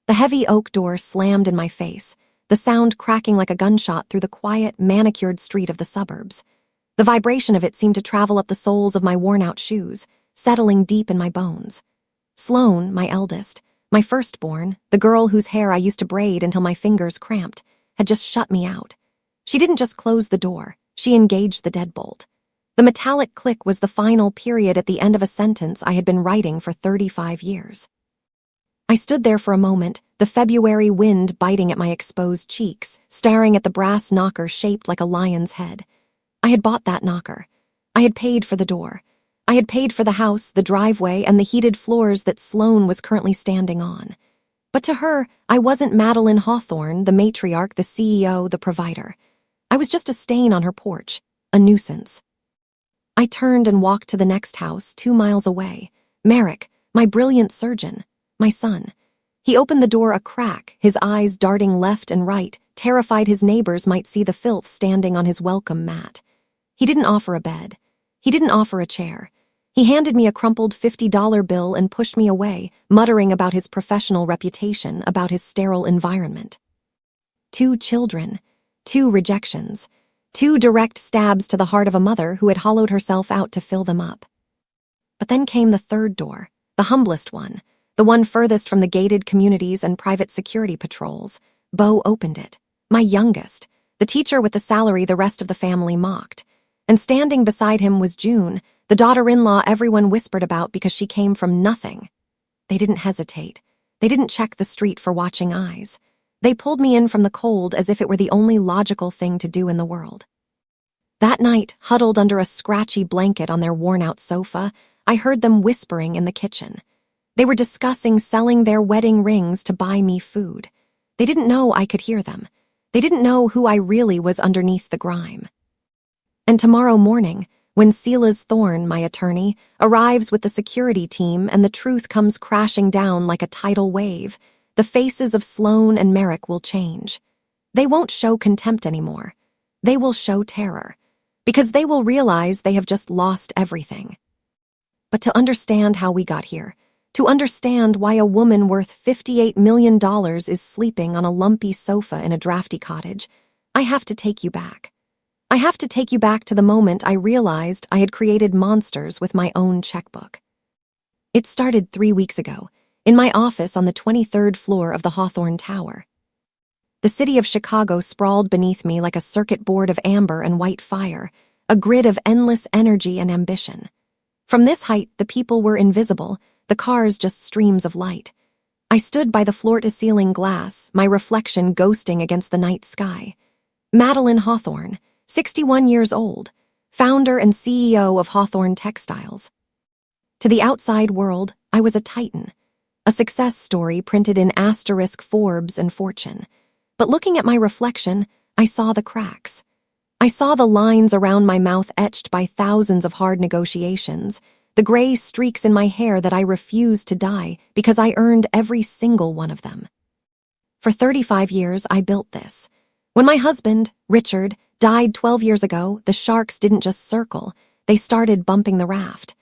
The heavy oak door slammed in my face, the sound cracking like a gunshot through the quiet, manicured street of the suburbs. The vibration of it seemed to travel up the soles of my worn-out shoes, settling deep in my bones. Sloane, my eldest, my firstborn, the girl whose hair I used to braid until my fingers cramped, had just shut me out. She didn't just close the door, she engaged the deadbolt. The metallic click was the final period at the end of a sentence I had been writing for 35 years. I stood there for a moment, the February wind biting at my exposed cheeks, staring at the brass knocker shaped like a lion's head. I had bought that knocker. I had paid for the door. I had paid for the house, the driveway, and the heated floors that Sloane was currently standing on. But to her, I wasn't Madeline Hawthorne, the matriarch, the CEO, the provider. I was just a stain on her porch, a nuisance. I turned and walked to the next house, 2 miles away. Merrick, my brilliant surgeon, my son. He opened the door a crack, his eyes darting left and right, terrified his neighbors might see the filth standing on his welcome mat. He didn't offer a bed. He didn't offer a chair. He handed me a crumpled $50 bill and pushed me away, muttering about his professional reputation, about his sterile environment. 2 children, 2 rejections, 2 direct stabs to the heart of a mother who had hollowed herself out to fill them up. But then came the third door, the humblest one, the one furthest from the gated communities and private security patrols. Bo opened it, my youngest, the teacher with the salary the rest of the family mocked. And standing beside him was June, the daughter-in-law everyone whispered about because she came from nothing. They didn't hesitate. They didn't check the street for watching eyes. They pulled me in from the cold as if it were the only logical thing to do in the world. That night, huddled under a scratchy blanket on their worn-out sofa, I heard them whispering in the kitchen. They were discussing selling their wedding rings to buy me food. They didn't know I could hear them. They didn't know who I really was underneath the grime. And tomorrow morning, when Silas Thorne, my attorney, arrives with the security team and the truth comes crashing down like a tidal wave, the faces of Sloane and Merrick will change. They won't show contempt anymore. They will show terror, because they will realize they have just lost everything. But to understand how we got here, to understand why a woman worth $58 million is sleeping on a lumpy sofa in a drafty cottage, I have to take you back. I have to take you back to the moment I realized I had created monsters with my own checkbook. It started 3 weeks ago, in my office on the 23rd floor of the Hawthorne Tower. The city of Chicago sprawled beneath me like a circuit board of amber and white fire, a grid of endless energy and ambition. From this height, the people were invisible, the cars just streams of light. I stood by the floor-to-ceiling glass, my reflection ghosting against the night sky. Madeline Hawthorne, 61 years old, founder and CEO of Hawthorne Textiles. To the outside world, I was a titan, a success story printed in asterisk Forbes and Fortune. But looking at my reflection, I saw the cracks. I saw the lines around my mouth etched by thousands of hard negotiations, the gray streaks in my hair that I refused to dye because I earned every single one of them. For 35 years, I built this. When my husband, Richard, died 12 years ago, the sharks didn't just circle, they started bumping the raft.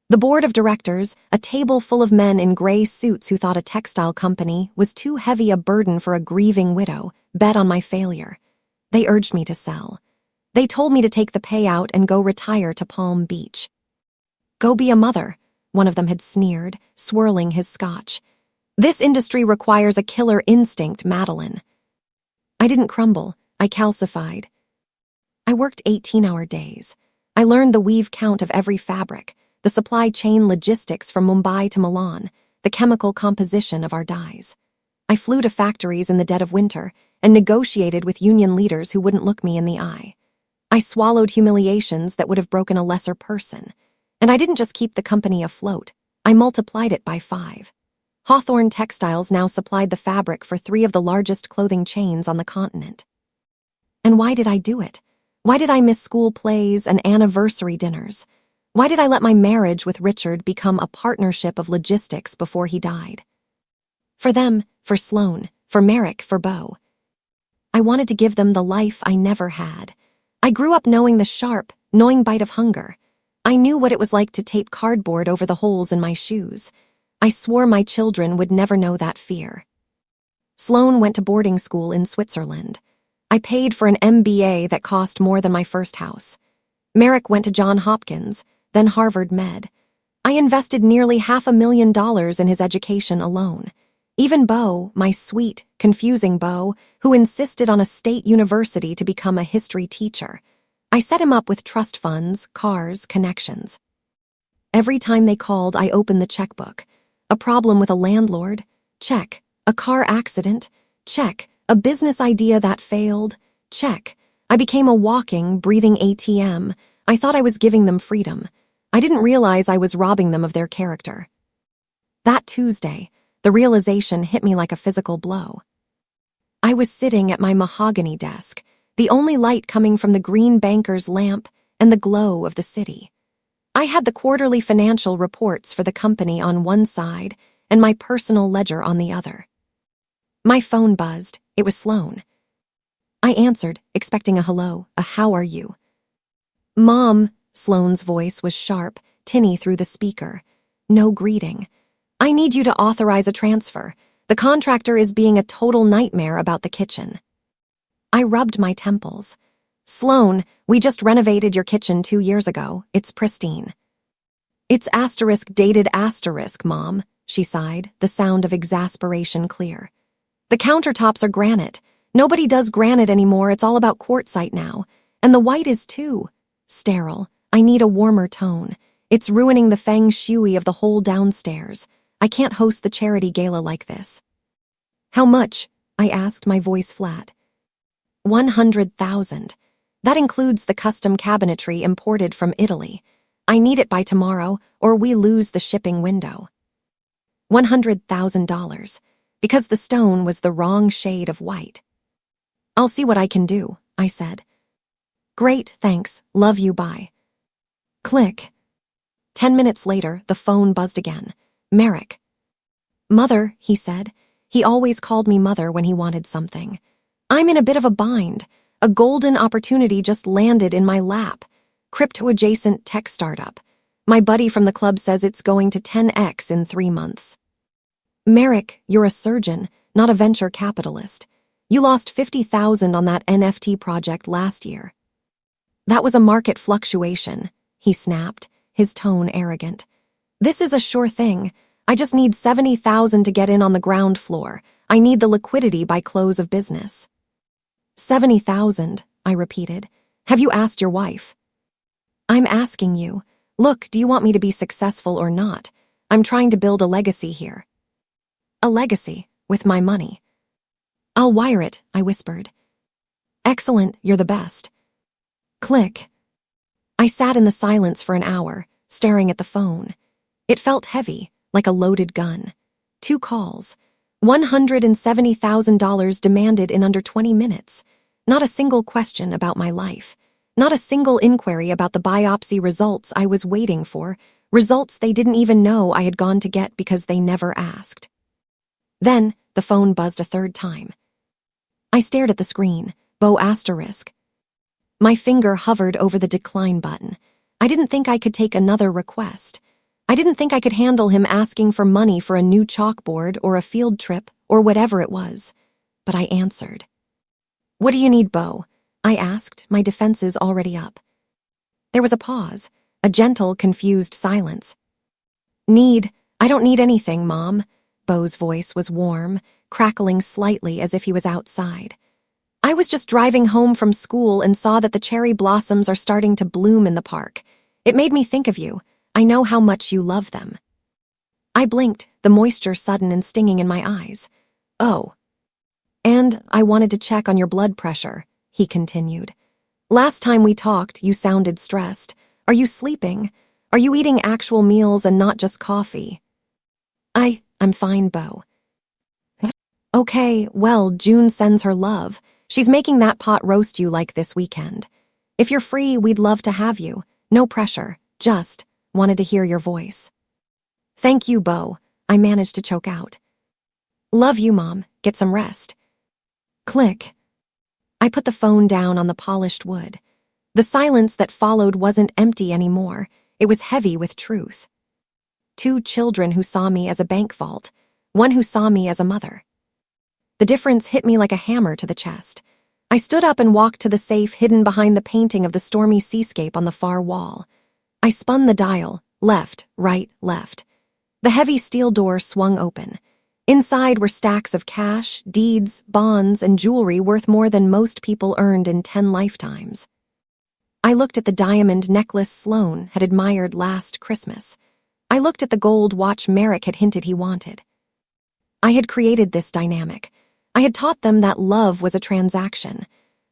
The board of directors, a table full of men in gray suits who thought a textile company was too heavy a burden for a grieving widow, bet on my failure. They urged me to sell. They told me to take the payout and go retire to Palm Beach. Go be a mother, one of them had sneered, swirling his scotch. This industry requires a killer instinct, Madeline. I didn't crumble, I calcified. I worked 18-hour days. I learned the weave count of every fabric, the supply chain logistics from Mumbai to Milan, the chemical composition of our dyes. I flew to factories in the dead of winter and negotiated with union leaders who wouldn't look me in the eye. I swallowed humiliations that would have broken a lesser person. And I didn't just keep the company afloat, I multiplied it by 5. Hawthorne Textiles now supplied the fabric for 3 of the largest clothing chains on the continent. And why did I do it? Why did I miss school plays and anniversary dinners? Why did I let my marriage with Richard become a partnership of logistics before he died? For them, for Sloane, for Merrick, for Bo. I wanted to give them the life I never had. I grew up knowing the sharp, gnawing bite of hunger. I knew what it was like to tape cardboard over the holes in my shoes. I swore my children would never know that fear. Sloane went to boarding school in Switzerland. I paid for an MBA that cost more than my first house. Merrick went to Johns Hopkins, then Harvard Med. I invested nearly $500,000 in his education alone. Even Beau, my sweet, confusing Beau, who insisted on a state university to become a history teacher. I set him up with trust funds, cars, connections. Every time they called, I opened the checkbook. A problem with a landlord? Check. A car accident? Check. A business idea that failed? Check. I became a walking, breathing ATM. I thought I was giving them freedom. I didn't realize I was robbing them of their character. That Tuesday, the realization hit me like a physical blow. I was sitting at my mahogany desk, the only light coming from the green banker's lamp and the glow of the city. I had the quarterly financial reports for the company on one side and my personal ledger on the other. My phone buzzed. It was Sloane. I answered, expecting a hello, a how are you? Mom, Sloane's voice was sharp, tinny through the speaker. No greeting. I need you to authorize a transfer. The contractor is being a total nightmare about the kitchen. I rubbed my temples. Sloane, we just renovated your kitchen 2 years ago. It's pristine. It's *dated *, Mom, she sighed, the sound of exasperation clear. The countertops are granite. Nobody does granite anymore, it's all about quartzite now. And the white is too sterile. I need a warmer tone. It's ruining the feng shui of the whole downstairs. I can't host the charity gala like this. How much? I asked, my voice flat. 100,000. That includes the custom cabinetry imported from Italy. I need it by tomorrow, or we lose the shipping window. $100,000, because the stone was the wrong shade of white. I'll see what I can do, I said. Great, thanks. Love you, bye. Click. 10 minutes later, the phone buzzed again. Merrick. Mother, he said. He always called me Mother when he wanted something. I'm in a bit of a bind. A golden opportunity just landed in my lap. Crypto-adjacent tech startup. My buddy from the club says it's going to 10x in 3 months. Merrick, you're a surgeon, not a venture capitalist. You lost 50,000 on that NFT project last year. That was a market fluctuation, he snapped, his tone arrogant. This is a sure thing. I just need 70,000 to get in on the ground floor. I need the liquidity by close of business. 70,000, I repeated. Have you asked your wife? I'm asking you. Look, do you want me to be successful or not? I'm trying to build a legacy here. A legacy, with my money. I'll wire it, I whispered. Excellent, you're the best. Click. I sat in the silence for an hour, staring at the phone. It felt heavy, like a loaded gun. 2 calls. $170,000 demanded in under 20 minutes. Not a single question about my life. Not a single inquiry about the biopsy results I was waiting for, results they didn't even know I had gone to get because they never asked. Then, the phone buzzed a 3rd time. I stared at the screen, Beau asterisk. My finger hovered over the decline button. I didn't think I could take another request. I didn't think I could handle him asking for money for a new chalkboard or a field trip or whatever it was. But I answered. What do you need, Beau? I asked, my defenses already up. There was a pause, a gentle, confused silence. I don't need anything, Mom. Beau's voice was warm, crackling slightly as if he was outside. I was just driving home from school and saw that the cherry blossoms are starting to bloom in the park. It made me think of you. I know how much you love them. I blinked, the moisture sudden and stinging in my eyes. Oh. And I wanted to check on your blood pressure, he continued. Last time we talked, you sounded stressed. Are you sleeping? Are you eating actual meals and not just coffee? I'm fine, Beau. Okay, well, June sends her love. She's making that pot roast you like this weekend. If you're free, we'd love to have you. No pressure, just wanted to hear your voice. Thank you, Beau, I managed to choke out. Love you, Mom. Get some rest. Click. I put the phone down on the polished wood. The silence that followed wasn't empty anymore. It was heavy with truth. 2 children who saw me as a bank vault, one who saw me as a mother. The difference hit me like a hammer to the chest. I stood up and walked to the safe hidden behind the painting of the stormy seascape on the far wall. I spun the dial, left, right, left. The heavy steel door swung open. Inside were stacks of cash, deeds, bonds, and jewelry worth more than most people earned in 10 lifetimes. I looked at the diamond necklace Sloane had admired last Christmas. I looked at the gold watch Merrick had hinted he wanted. I had created this dynamic. I had taught them that love was a transaction.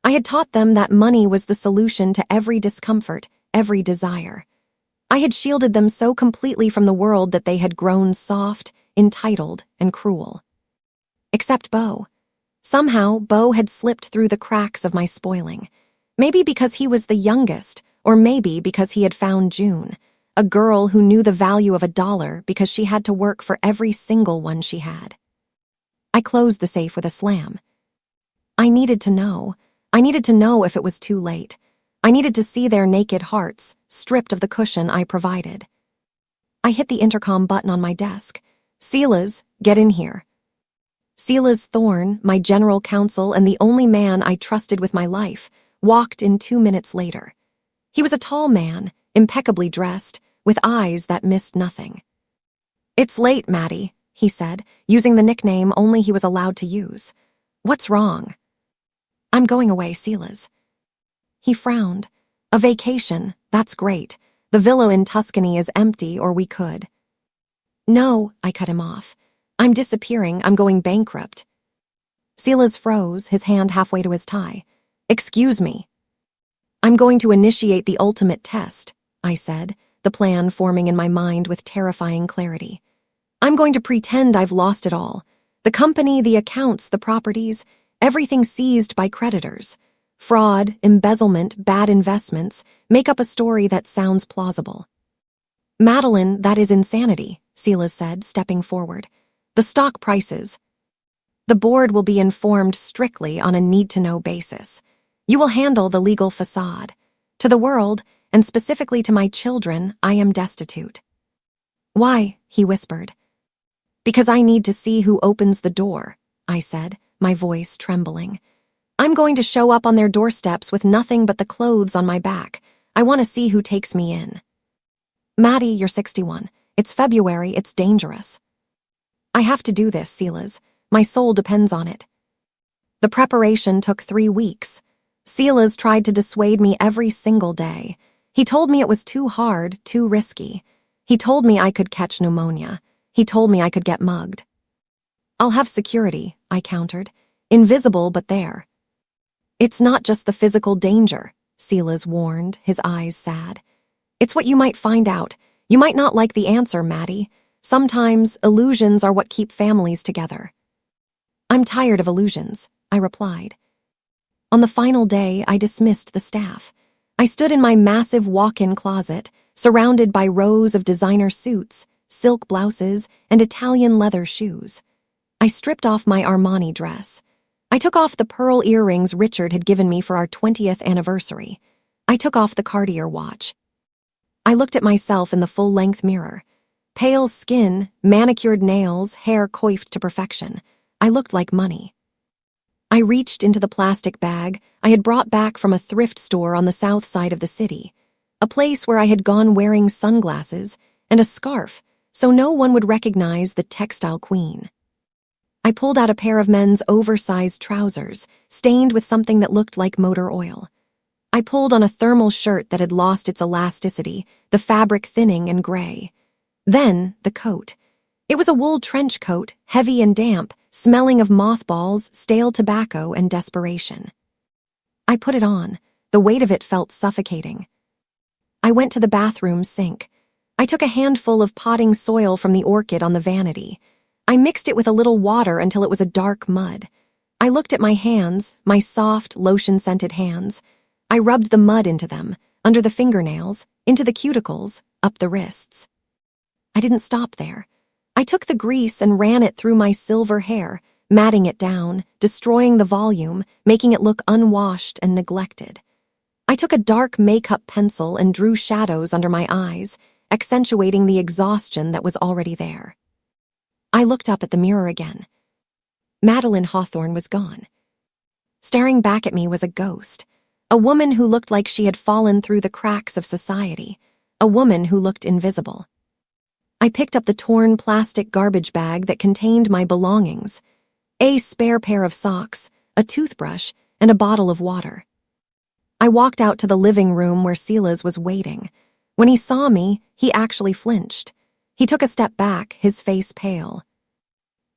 I had taught them that money was the solution to every discomfort, every desire. I had shielded them so completely from the world that they had grown soft, entitled, and cruel. Except Beau. Somehow, Beau had slipped through the cracks of my spoiling. Maybe because he was the youngest, or maybe because he had found June, a girl who knew the value of $1 because she had to work for every single one she had. I closed the safe with a slam. I needed to know. I needed to know if it was too late. I needed to see their naked hearts, stripped of the cushion I provided. I hit the intercom button on my desk. Silas, get in here. Silas Thorne, my general counsel and the only man I trusted with my life, walked in 2 minutes later. He was a tall man, impeccably dressed, with eyes that missed nothing. "It's late, Maddie," he said, using the nickname only he was allowed to use. "What's wrong?" "I'm going away, Silas." He frowned. "A vacation, that's great. The villa in Tuscany is empty, or we could." "No," I cut him off. "I'm disappearing, I'm going bankrupt." Silas froze, his hand halfway to his tie. "Excuse me." "I'm going to initiate the ultimate test," I said, the plan forming in my mind with terrifying clarity. "I'm going to pretend I've lost it all. The company, the accounts, the properties, everything seized by creditors. Fraud, embezzlement, bad investments make up a story that sounds plausible." "Madeline, that is insanity," Silas said, stepping forward. "The stock prices. The board will be informed strictly on a need-to-know basis. You will handle the legal facade. To the world, and specifically to my children, I am destitute." "Why?" he whispered. "Because I need to see who opens the door," I said, my voice trembling. "I'm going to show up on their doorsteps with nothing but the clothes on my back. I want to see who takes me in." "Maddie, you're 61. It's February, it's dangerous." "I have to do this, Silas. My soul depends on it." The preparation took 3 weeks. Silas tried to dissuade me every single day. He told me it was too hard, too risky. He told me I could catch pneumonia. He told me I could get mugged. "I'll have security," I countered. "Invisible, but there." "It's not just the physical danger," Silas warned, his eyes sad. "It's what you might find out. You might not like the answer, Maddie. Sometimes illusions are what keep families together." "I'm tired of illusions," I replied. On the final day, I dismissed the staff. I stood in my massive walk-in closet, surrounded by rows of designer suits, silk blouses, and Italian leather shoes. I stripped off my Armani dress. I took off the pearl earrings Richard had given me for our 20th anniversary. I took off the Cartier watch. I looked at myself in the full-length mirror. Pale skin, manicured nails, hair coiffed to perfection. I looked like money. I reached into the plastic bag I had brought back from a thrift store on the south side of the city, a place where I had gone wearing sunglasses and a scarf so no one would recognize the textile queen. I pulled out a pair of men's oversized trousers, stained with something that looked like motor oil. I pulled on a thermal shirt that had lost its elasticity, the fabric thinning and gray. Then the coat. It was a wool trench coat, heavy and damp, smelling of mothballs, stale tobacco, and desperation. I put it on. The weight of it felt suffocating. I went to the bathroom sink. I took a handful of potting soil from the orchid on the vanity. I mixed it with a little water until it was a dark mud. I looked at my hands, my soft, lotion-scented hands. I rubbed the mud into them, under the fingernails, into the cuticles, up the wrists. I didn't stop there. I took the grease and ran it through my silver hair, matting it down, destroying the volume, making it look unwashed and neglected. I took a dark makeup pencil and drew shadows under my eyes, accentuating the exhaustion that was already there. I looked up at the mirror again. Madeline Hawthorne was gone. Staring back at me was a ghost, a woman who looked like she had fallen through the cracks of society, a woman who looked invisible. I picked up the torn plastic garbage bag that contained my belongings, a spare pair of socks, a toothbrush, and a bottle of water. I walked out to the living room where Silas was waiting. When he saw me, he actually flinched. He took a step back, his face pale.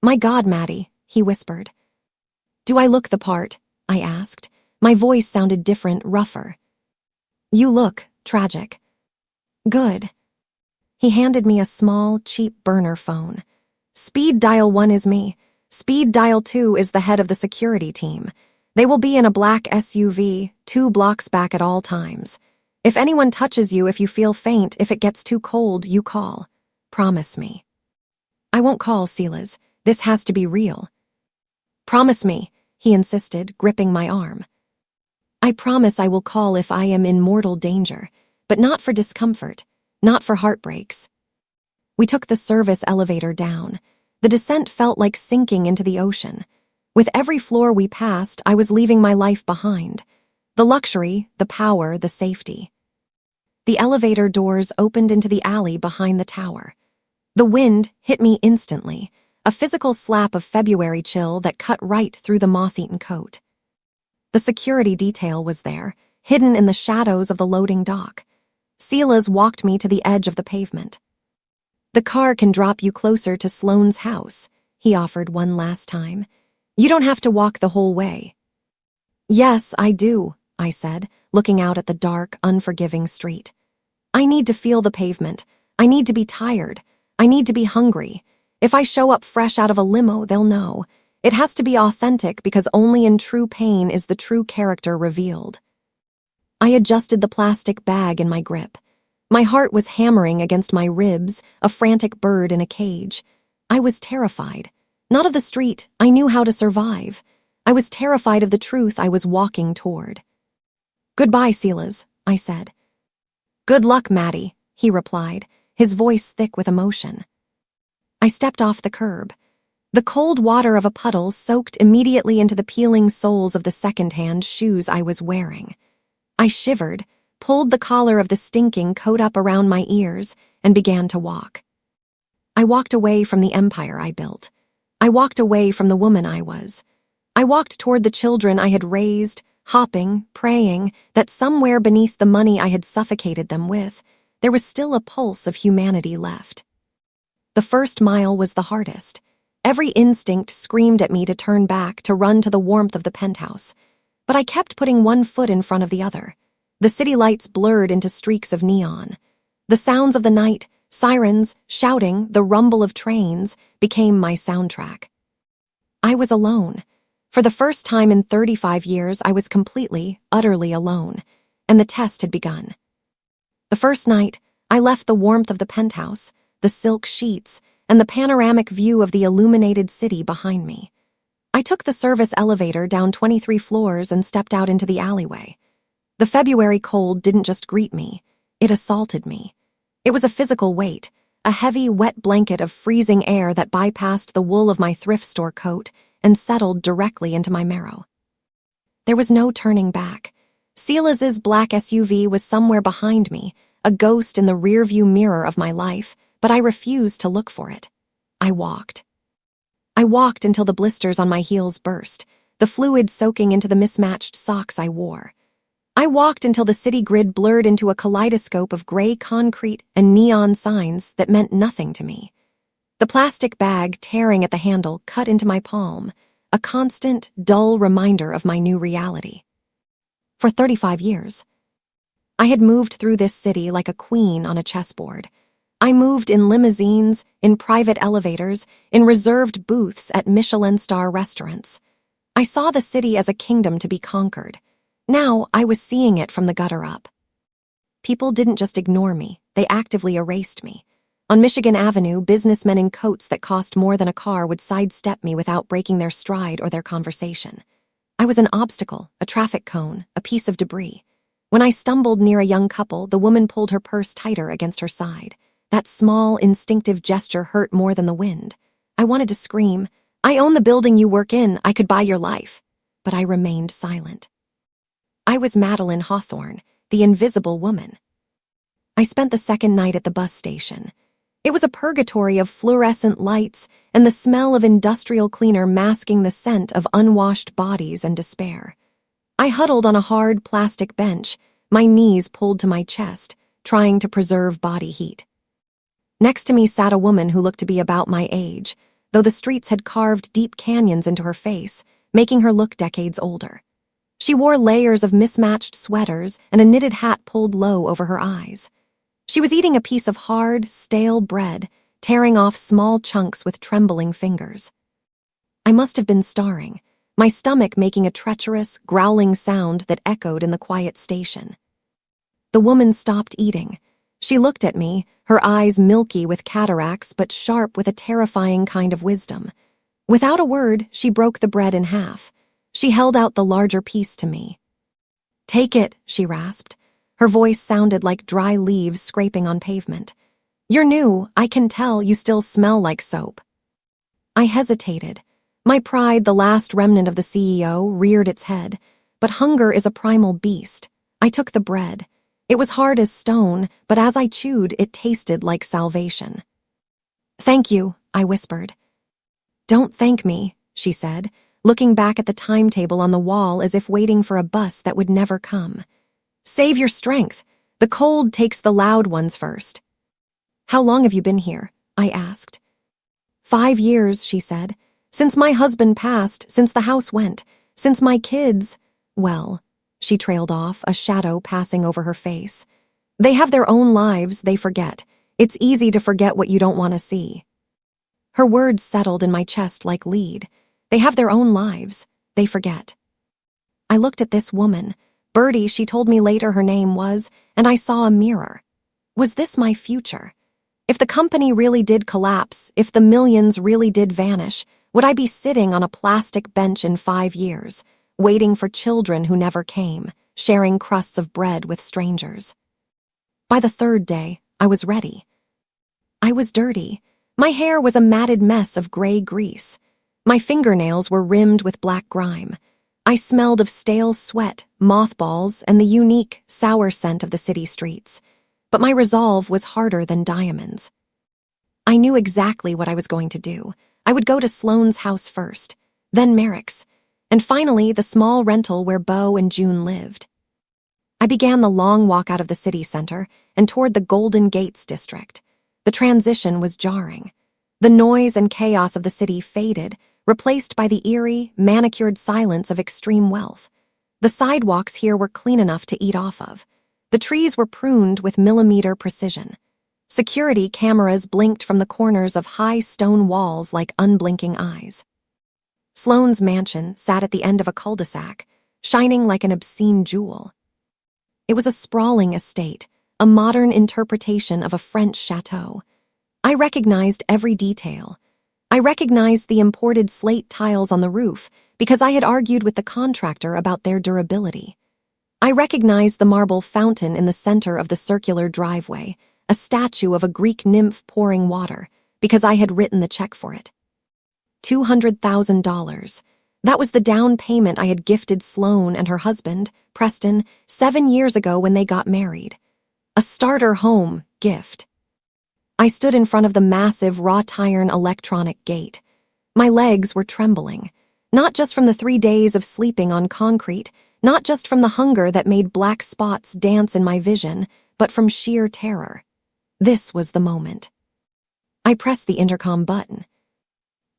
"My God, Maddie," he whispered. "Do I look the part?" I asked. My voice sounded different, rougher. "You look tragic." "Good." He handed me a small, cheap burner phone. "Speed dial 1 is me. Speed dial 2 is the head of the security team. They will be in a black SUV, 2 blocks back at all times. If anyone touches you, if you feel faint, if it gets too cold, you call. Promise me." "I won't call, Silas. This has to be real." "Promise me," he insisted, gripping my arm. "I promise I will call if I am in mortal danger, but not for discomfort, not for heartbreaks." We took the service elevator down. The descent felt like sinking into the ocean. With every floor we passed, I was leaving my life behind. The luxury, the power, the safety. The elevator doors opened into the alley behind the tower. The wind hit me instantly, a physical slap of February chill that cut right through the moth-eaten coat. The security detail was there, hidden in the shadows of the loading dock. Silas walked me to the edge of the pavement. "The car can drop you closer to Sloane's house," he offered one last time. "You don't have to walk the whole way." "Yes, I do," I said, looking out at the dark, unforgiving street. "I need to feel the pavement. I need to be tired. I need to be hungry. If I show up fresh out of a limo, they'll know. It has to be authentic because only in true pain is the true character revealed." I adjusted the plastic bag in my grip. My heart was hammering against my ribs, a frantic bird in a cage. I was terrified. Not of the street, I knew how to survive. I was terrified of the truth I was walking toward. "Goodbye, Silas," I said. "Good luck, Maddie," he replied, his voice thick with emotion. I stepped off the curb. The cold water of a puddle soaked immediately into the peeling soles of the second-hand shoes I was wearing. I shivered, pulled the collar of the stinking coat up around my ears, and began to walk. I walked away from the empire I built. I walked away from the woman I was. I walked toward the children I had raised, hopping, praying that somewhere beneath the money I had suffocated them with, there was still a pulse of humanity left. The first mile was the hardest. Every instinct screamed at me to turn back, to run to the warmth of the penthouse. But I kept putting one foot in front of the other. The city lights blurred into streaks of neon. The sounds of the night, sirens, shouting, the rumble of trains, became my soundtrack. I was alone. For the first time in 35 years, I was completely, utterly alone, and the test had begun. The first night, I left the warmth of the penthouse, the silk sheets, and the panoramic view of the illuminated city behind me. I took the service elevator down 23 floors and stepped out into the alleyway. The February cold didn't just greet me, it assaulted me. It was a physical weight, a heavy, wet blanket of freezing air that bypassed the wool of my thrift store coat and settled directly into my marrow. There was no turning back. Silas's black SUV was somewhere behind me, a ghost in the rearview mirror of my life, but I refused to look for it. I walked. I walked until the blisters on my heels burst, the fluid soaking into the mismatched socks I wore. I walked until the city grid blurred into a kaleidoscope of gray concrete and neon signs that meant nothing to me. The plastic bag tearing at the handle cut into my palm, a constant, dull reminder of my new reality. For 35 years, I had moved through this city like a queen on a chessboard. I moved in limousines, in private elevators, in reserved booths at Michelin-star restaurants. I saw the city as a kingdom to be conquered. Now I was seeing it from the gutter up. People didn't just ignore me, they actively erased me. On Michigan Avenue, businessmen in coats that cost more than a car would sidestep me without breaking their stride or their conversation. I was an obstacle, a traffic cone, a piece of debris. When I stumbled near a young couple, the woman pulled her purse tighter against her side. That small, instinctive gesture hurt more than the wind. I wanted to scream, I own the building you work in. I could buy your life. But I remained silent. I was Madeline Hawthorne, the invisible woman. I spent the second night at the bus station. It was a purgatory of fluorescent lights and the smell of industrial cleaner masking the scent of unwashed bodies and despair. I huddled on a hard plastic bench, my knees pulled to my chest, trying to preserve body heat. Next to me sat a woman who looked to be about my age, though the streets had carved deep canyons into her face, making her look decades older. She wore layers of mismatched sweaters and a knitted hat pulled low over her eyes. She was eating a piece of hard, stale bread, tearing off small chunks with trembling fingers. I must have been starring, my stomach making a treacherous, growling sound that echoed in the quiet station. The woman stopped eating. She looked at me, her eyes milky with cataracts but sharp with a terrifying kind of wisdom. Without a word, she broke the bread in half. She held out the larger piece to me. "Take it," she rasped. Her voice sounded like dry leaves scraping on pavement. "You're new. I can tell you still smell like soap." I hesitated. My pride, the last remnant of the CEO, reared its head. But hunger is a primal beast. I took the bread. It was hard as stone, but as I chewed, it tasted like salvation. "Thank you," I whispered. "Don't thank me," she said, looking back at the timetable on the wall as if waiting for a bus that would never come. "Save your strength. The cold takes the loud ones first." "How long have you been here?" I asked. 5 years, she said. "Since my husband passed, since the house went, since my kids, well," she trailed off, a shadow passing over her face. "They have their own lives, they forget. It's easy to forget what you don't want to see." Her words settled in my chest like lead. They have their own lives, they forget. I looked at this woman, Bertie, she told me later her name was, and I saw a mirror. Was this my future? If the company really did collapse, if the millions really did vanish, would I be sitting on a plastic bench in 5 years, waiting for children who never came, sharing crusts of bread with strangers? By the third day, I was ready. I was dirty. My hair was a matted mess of gray grease. My fingernails were rimmed with black grime. I smelled of stale sweat, mothballs, and the unique, sour scent of the city streets. But my resolve was harder than diamonds. I knew exactly what I was going to do. I would go to Sloane's house first, then Merrick's, and finally the small rental where Beau and June lived. I began the long walk out of the city center and toward the Golden Gates district. The transition was jarring. The noise and chaos of the city faded, replaced by the eerie, manicured silence of extreme wealth. The sidewalks here were clean enough to eat off of. The trees were pruned with millimeter precision. Security cameras blinked from the corners of high stone walls like unblinking eyes. Sloane's mansion sat at the end of a cul-de-sac, shining like an obscene jewel. It was a sprawling estate, a modern interpretation of a French chateau. I recognized every detail. I recognized the imported slate tiles on the roof because I had argued with the contractor about their durability. I recognized the marble fountain in the center of the circular driveway, a statue of a Greek nymph pouring water, because I had written the check for it. $200,000. That was the down payment I had gifted Sloane and her husband, Preston, 7 years ago when they got married. A starter home gift. I stood in front of the massive wrought-iron electronic gate. My legs were trembling, not just from the 3 days of sleeping on concrete, not just from the hunger that made black spots dance in my vision, but from sheer terror. This was the moment. I pressed the intercom button.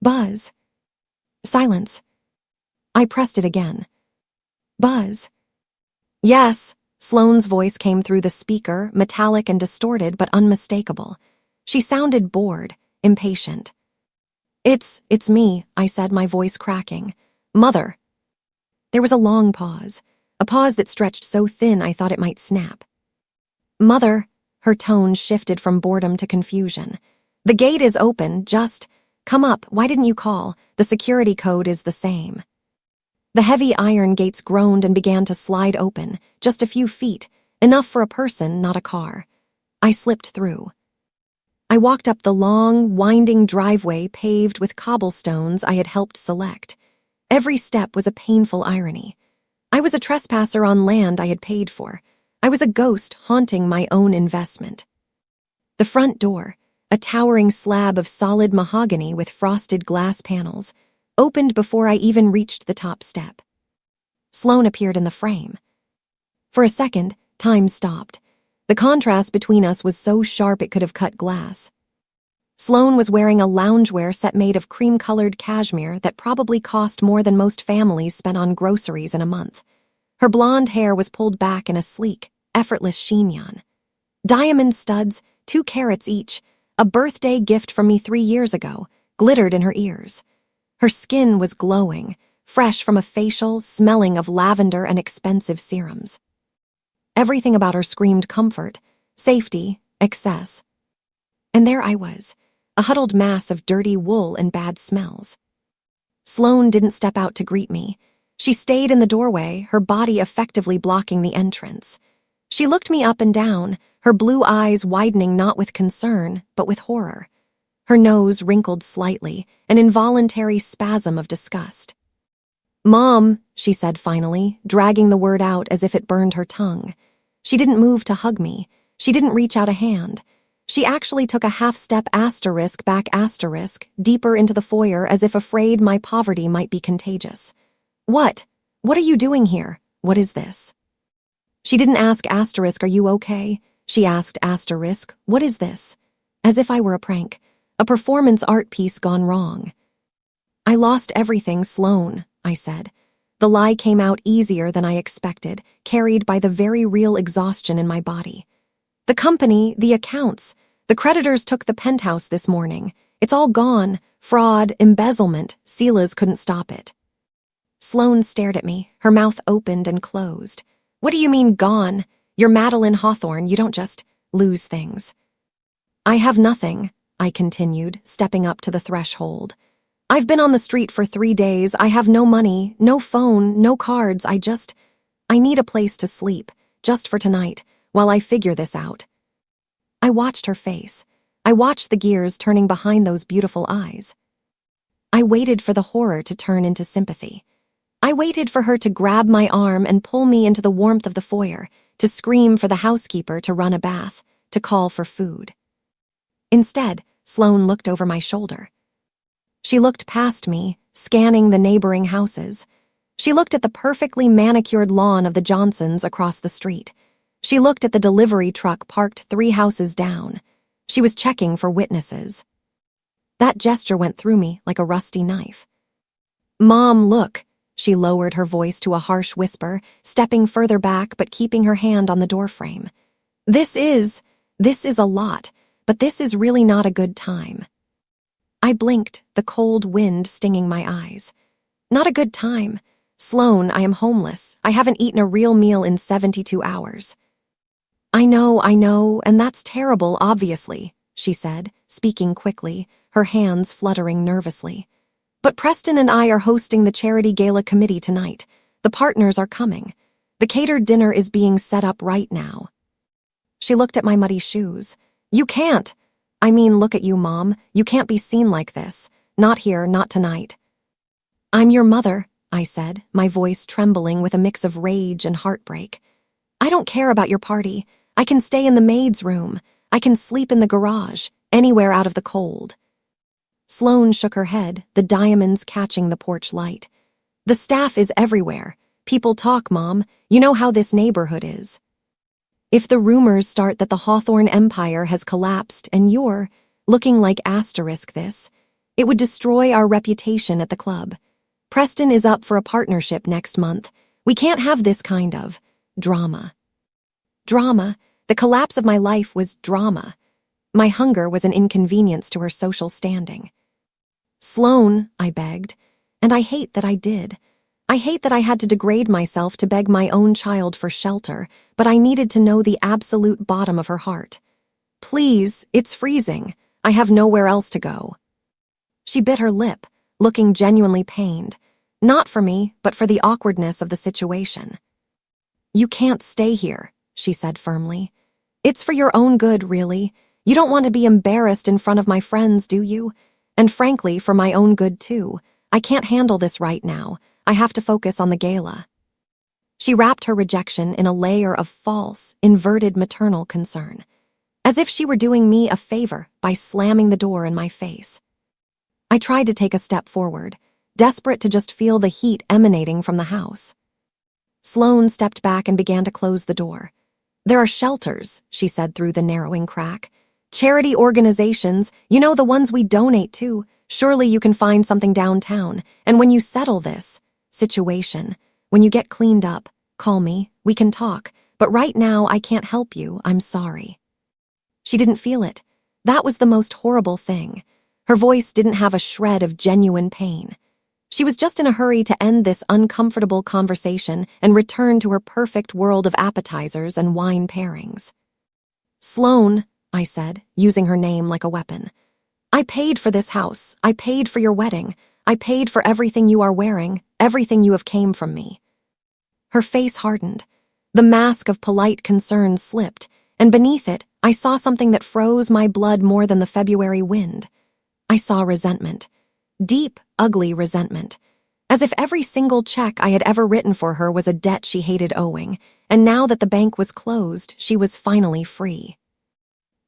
Buzz. Silence. I pressed it again. Buzz. "Yes," Sloane's voice came through the speaker, metallic and distorted but unmistakable. She sounded bored, impatient. It's me," I said, my voice cracking. "Mother." There was a long pause, a pause that stretched so thin I thought it might snap. "Mother," her tone shifted from boredom to confusion. "The gate is open, just come up. Why didn't you call? The security code is the same." The heavy iron gates groaned and began to slide open, just a few feet, enough for a person, not a car. I slipped through. I walked up the long, winding driveway paved with cobblestones I had helped select. Every step was a painful irony. I was a trespasser on land I had paid for. I was a ghost haunting my own investment. The front door, a towering slab of solid mahogany with frosted glass panels, opened before I even reached the top step. Sloane appeared in the frame. For a second, time stopped. The contrast between us was so sharp it could have cut glass. Sloane was wearing a loungewear set made of cream-colored cashmere that probably cost more than most families spent on groceries in a month. Her blonde hair was pulled back in a sleek, effortless chignon. Diamond studs, 2 carats each, a birthday gift from me 3 years ago, glittered in her ears. Her skin was glowing, fresh from a facial, smelling of lavender and expensive serums. Everything about her screamed comfort, safety, excess. And there I was, a huddled mass of dirty wool and bad smells. Sloane didn't step out to greet me. She stayed in the doorway, her body effectively blocking the entrance. She looked me up and down, her blue eyes widening not with concern, but with horror. Her nose wrinkled slightly, an involuntary spasm of disgust. "Mom," she said finally, dragging the word out as if it burned her tongue. She didn't move to hug me. She didn't reach out a hand. She actually took a half-step back deeper into the foyer as if afraid my poverty might be contagious. What? What are you doing here? What is this?" She didn't ask "Are you okay?" She asked "What is this?" As if I were a prank, a performance art piece gone wrong. "I lost everything, Sloane," I said. The lie came out easier than I expected, carried by the very real exhaustion in my body. "The company, the accounts. The creditors took the penthouse this morning. It's all gone. Fraud, embezzlement. Silas couldn't stop it." Sloane stared at me, her mouth opened and closed. "What do you mean, gone? You're Madeline Hawthorne, you don't just lose things." "I have nothing," I continued, stepping up to the threshold. "I've been on the street for 3 days. I have no money, no phone, no cards. I need a place to sleep, just for tonight, while I figure this out." I watched her face. I watched the gears turning behind those beautiful eyes. I waited for the horror to turn into sympathy. I waited for her to grab my arm and pull me into the warmth of the foyer, to scream for the housekeeper to run a bath, to call for food. Instead, Sloane looked over my shoulder. She looked past me, scanning the neighboring houses. She looked at the perfectly manicured lawn of the Johnsons across the street. She looked at the delivery truck parked 3 houses down. She was checking for witnesses. That gesture went through me like a rusty knife. "Mom, look." She lowered her voice to a harsh whisper, stepping further back but keeping her hand on the doorframe. This is a lot, but this is really not a good time." I blinked, the cold wind stinging my eyes. "Not a good time. Sloane, I am homeless. I haven't eaten a real meal in 72 hours. I know, and that's terrible, obviously," she said, speaking quickly, her hands fluttering nervously. "But Preston and I are hosting the charity gala committee tonight. The partners are coming. The catered dinner is being set up right now." She looked at my muddy shoes. "You can't. I mean, look at you, Mom. You can't be seen like this. Not here, not tonight." "I'm your mother," I said, my voice trembling with a mix of rage and heartbreak. "I don't care about your party. I can stay in the maid's room. I can sleep in the garage, anywhere out of the cold." Sloane shook her head, the diamonds catching the porch light. "The staff is everywhere. People talk, Mom. You know how this neighborhood is. If the rumors start that the Hawthorne empire has collapsed and you're looking like this, it would destroy our reputation at the club. Preston is up for a partnership next month. We can't have this kind of drama." Drama. The collapse of my life was drama. My hunger was an inconvenience to her social standing. "Sloane," I begged, and I hate that I did. I hate that I had to degrade myself to beg my own child for shelter, but I needed to know the absolute bottom of her heart. "Please, it's freezing. I have nowhere else to go." She bit her lip, looking genuinely pained, not for me, but for the awkwardness of the situation. "You can't stay here," she said firmly. "It's for your own good, really. You don't want to be embarrassed in front of my friends, do you? And frankly, for my own good too. I can't handle this right now. I have to focus on the gala." She wrapped her rejection in a layer of false, inverted maternal concern, as if she were doing me a favor by slamming the door in my face. I tried to take a step forward, desperate to just feel the heat emanating from the house. Sloane stepped back and began to close the door. "There are shelters," she said through the narrowing crack. "Charity organizations, you know, the ones we donate to. Surely you can find something downtown. And when you settle this situation, when you get cleaned up, call me, we can talk. But right now I can't help you, I'm sorry." She didn't feel it. That was the most horrible thing. Her voice didn't have a shred of genuine pain. She was just in a hurry to end this uncomfortable conversation and return to her perfect world of appetizers and wine pairings. "Sloane," I said, using her name like a weapon. "I paid for this house. I paid for your wedding. I paid for everything you are wearing, everything you have came from me." Her face hardened. The mask of polite concern slipped, and beneath it, I saw something that froze my blood more than the February wind. I saw resentment. Deep, ugly resentment. As if every single check I had ever written for her was a debt she hated owing, and now that the bank was closed, she was finally free.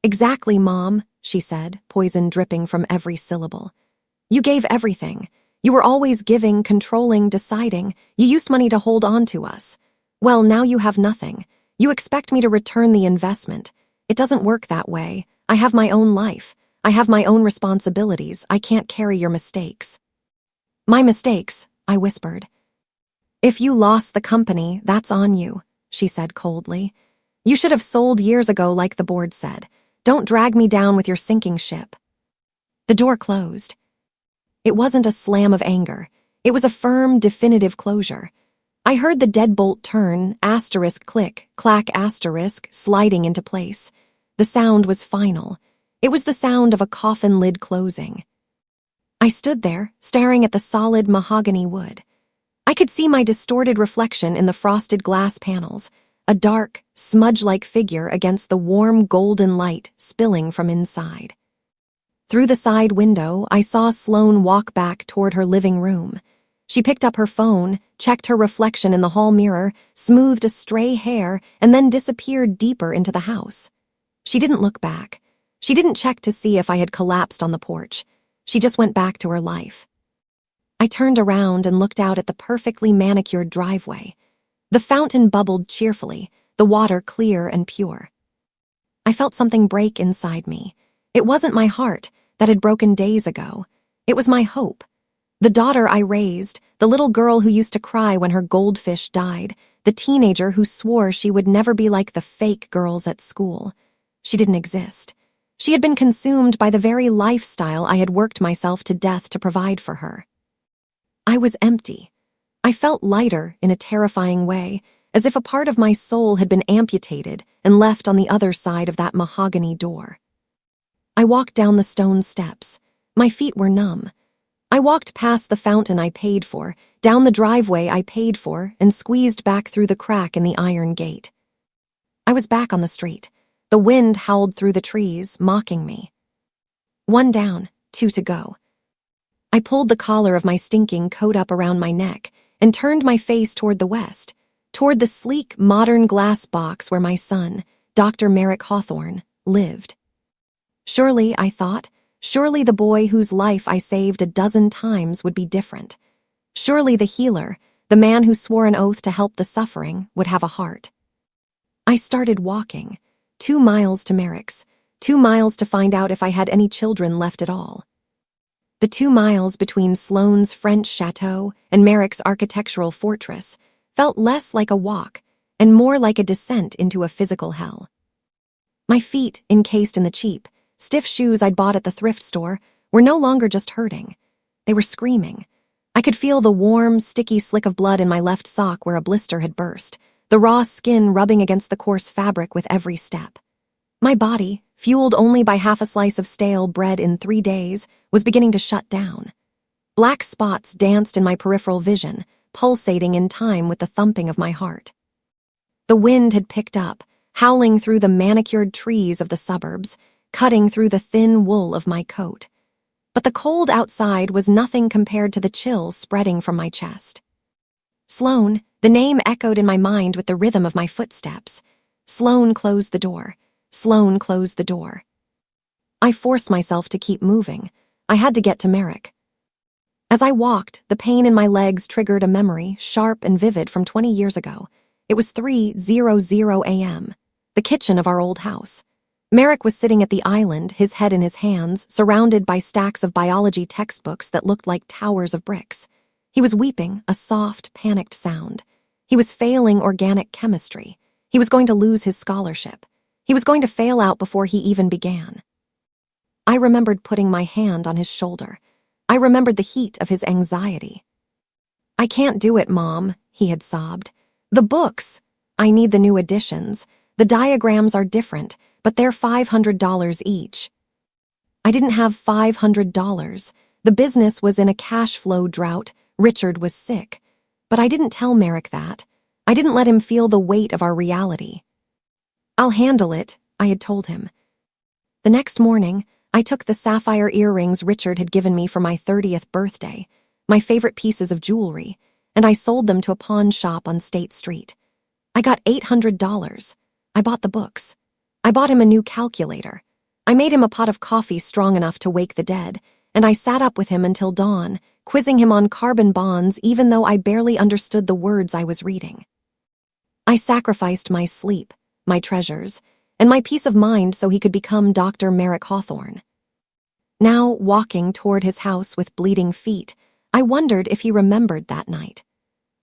"Exactly, Mom," she said, poison dripping from every syllable. "You gave everything. You were always giving, controlling, deciding. You used money to hold on to us. Well, now you have nothing. You expect me to return the investment. It doesn't work that way. I have my own life. I have my own responsibilities. I can't carry your mistakes." "My mistakes," I whispered. "If you lost the company, that's on you," she said coldly. "You should have sold years ago like the board said. Don't drag me down with your sinking ship." The door closed. It wasn't a slam of anger. It was a firm, definitive closure. I heard the deadbolt turn, asterisk click, clack asterisk, sliding into place. The sound was final. It was the sound of a coffin lid closing. I stood there, staring at the solid mahogany wood. I could see my distorted reflection in the frosted glass panels, a dark, smudge-like figure against the warm golden light spilling from inside. Through the side window, I saw Sloane walk back toward her living room. She picked up her phone, checked her reflection in the hall mirror, smoothed a stray hair, and then disappeared deeper into the house. She didn't look back. She didn't check to see if I had collapsed on the porch. She just went back to her life. I turned around and looked out at the perfectly manicured driveway. The fountain bubbled cheerfully, the water clear and pure. I felt something break inside me. It wasn't my heart that had broken days ago. It was my hope. The daughter I raised, the little girl who used to cry when her goldfish died, the teenager who swore she would never be like the fake girls at school. She didn't exist. She had been consumed by the very lifestyle I had worked myself to death to provide for her. I was empty. I felt lighter in a terrifying way, as if a part of my soul had been amputated and left on the other side of that mahogany door. I walked down the stone steps. My feet were numb. I walked past the fountain I paid for, down the driveway I paid for, and squeezed back through the crack in the iron gate. I was back on the street. The wind howled through the trees, mocking me. 1 down, 2 to go. I pulled the collar of my stinking coat up around my neck and turned my face toward the west, toward the sleek, modern glass box where my son, Dr. Merrick Hawthorne, lived. Surely, I thought, surely the boy whose life I saved a dozen times would be different. Surely the healer, the man who swore an oath to help the suffering, would have a heart. I started walking. 2 miles to Merrick's, 2 miles to find out if I had any children left at all. The 2 miles between Sloane's French chateau and Merrick's architectural fortress felt less like a walk and more like a descent into a physical hell. My feet, encased in the cheap, stiff shoes I'd bought at the thrift store, were no longer just hurting. They were screaming. I could feel the warm, sticky slick of blood in my left sock where a blister had burst, the raw skin rubbing against the coarse fabric with every step. My body, fueled only by half a slice of stale bread in 3 days, was beginning to shut down. Black spots danced in my peripheral vision, pulsating in time with the thumping of my heart. The wind had picked up, howling through the manicured trees of the suburbs, cutting through the thin wool of my coat. But the cold outside was nothing compared to the chill spreading from my chest. Sloane, the name echoed in my mind with the rhythm of my footsteps. Sloane closed the door. Sloane closed the door. I forced myself to keep moving. I had to get to Merrick. As I walked, the pain in my legs triggered a memory, sharp and vivid, from 20 years ago. It was 3:00 a.m., the kitchen of our old house. Merrick was sitting at the island, his head in his hands, surrounded by stacks of biology textbooks that looked like towers of bricks. He was weeping, a soft, panicked sound. He was failing organic chemistry. He was going to lose his scholarship. He was going to fail out before he even began. I remembered putting my hand on his shoulder. I remembered the heat of his anxiety. "I can't do it, Mom," he had sobbed. "The books. I need the new editions. The diagrams are different, but they're $500 each." I didn't have $500. The business was in a cash flow drought. Richard was sick. But I didn't tell Merrick that. I didn't let him feel the weight of our reality. "I'll handle it," I had told him. The next morning, I took the sapphire earrings Richard had given me for my 30th birthday, my favorite pieces of jewelry, and I sold them to a pawn shop on State Street. I got $800. I bought the books. I bought him a new calculator. I made him a pot of coffee strong enough to wake the dead, and I sat up with him until dawn, quizzing him on carbon bonds even though I barely understood the words I was reading. I sacrificed my sleep, my treasures, and my peace of mind so he could become Dr. Merrick Hawthorne. Now, walking toward his house with bleeding feet, I wondered if he remembered that night.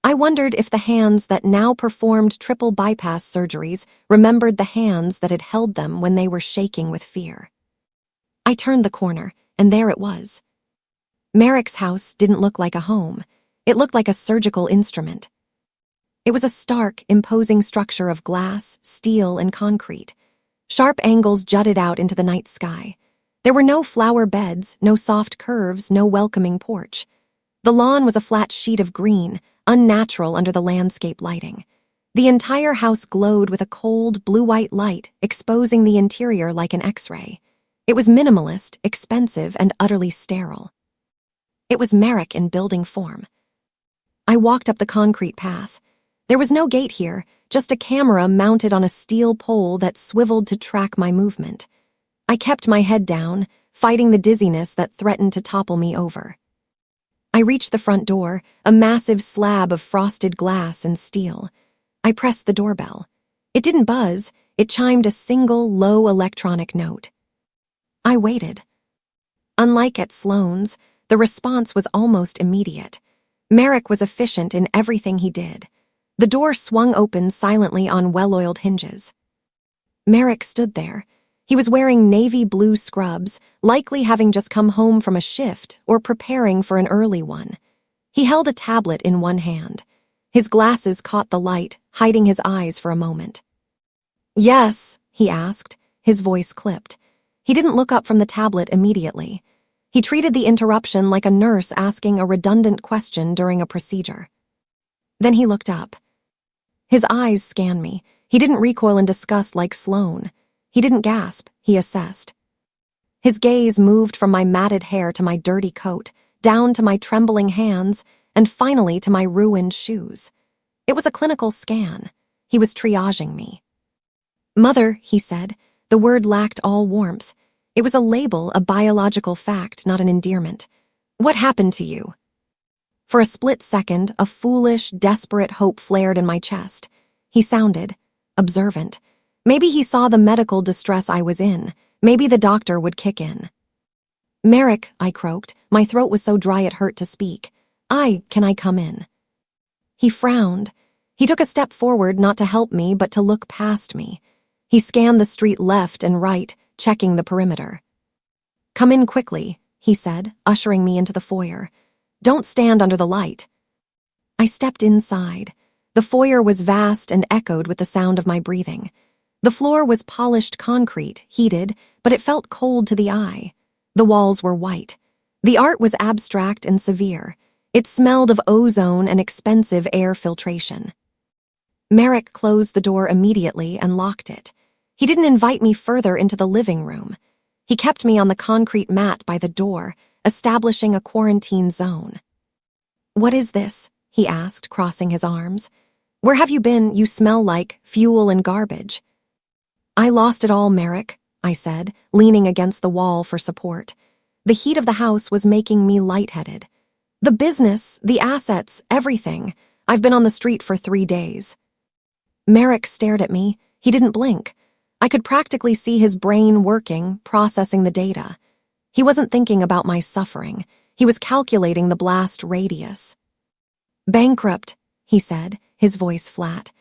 I wondered if the hands that now performed triple bypass surgeries remembered the hands that had held them when they were shaking with fear. I turned the corner, and there it was. Merrick's house didn't look like a home. It looked like a surgical instrument. It was a stark, imposing structure of glass, steel, and concrete. Sharp angles jutted out into the night sky. There were no flower beds, no soft curves, no welcoming porch. The lawn was a flat sheet of green, unnatural under the landscape lighting. The entire house glowed with a cold, blue-white light, exposing the interior like an X-ray. It was minimalist, expensive, and utterly sterile. It was Merrick in building form. I walked up the concrete path. There was no gate here, just a camera mounted on a steel pole that swiveled to track my movement. I kept my head down, fighting the dizziness that threatened to topple me over. I reached the front door, a massive slab of frosted glass and steel. I pressed the doorbell. It didn't buzz, it chimed a single, low electronic note. I waited. Unlike at Sloane's, the response was almost immediate. Merrick was efficient in everything he did. The door swung open silently on well-oiled hinges. Merrick stood there. He was wearing navy blue scrubs, likely having just come home from a shift or preparing for an early one. He held a tablet in one hand. His glasses caught the light, hiding his eyes for a moment. "Yes," he asked, his voice clipped. He didn't look up from the tablet immediately. He treated the interruption like a nurse asking a redundant question during a procedure. Then he looked up. His eyes scanned me. He didn't recoil in disgust like Sloane. He didn't gasp, he assessed. His gaze moved from my matted hair to my dirty coat, down to my trembling hands, and finally to my ruined shoes. It was a clinical scan. He was triaging me. "Mother," he said. The word lacked all warmth. It was a label, a biological fact, not an endearment. "What happened to you?" For a split second, a foolish, desperate hope flared in my chest. He sounded observant. Maybe he saw the medical distress I was in. Maybe the doctor would kick in. "Merrick," I croaked. My throat was so dry it hurt to speak. Can I come in?" He frowned. He took a step forward, not to help me, but to look past me. He scanned the street left and right, checking the perimeter. "Come in quickly," he said, ushering me into the foyer. "Don't stand under the light." I stepped inside. The foyer was vast and echoed with the sound of my breathing. The floor was polished concrete, heated, but it felt cold to the eye. The walls were white. The art was abstract and severe. It smelled of ozone and expensive air filtration. Merrick closed the door immediately and locked it. He didn't invite me further into the living room. He kept me on the concrete mat by the door, establishing a quarantine zone. "What is this?" he asked, crossing his arms. "Where have you been? You smell like fuel and garbage." "I lost it all, Merrick," I said, leaning against the wall for support. The heat of the house was making me lightheaded. "The business, the assets, everything. I've been on the street for 3 days." Merrick stared at me. He didn't blink. I could practically see his brain working, processing the data. He wasn't thinking about my suffering. He was calculating the blast radius. "Bankrupt," he said, his voice flat.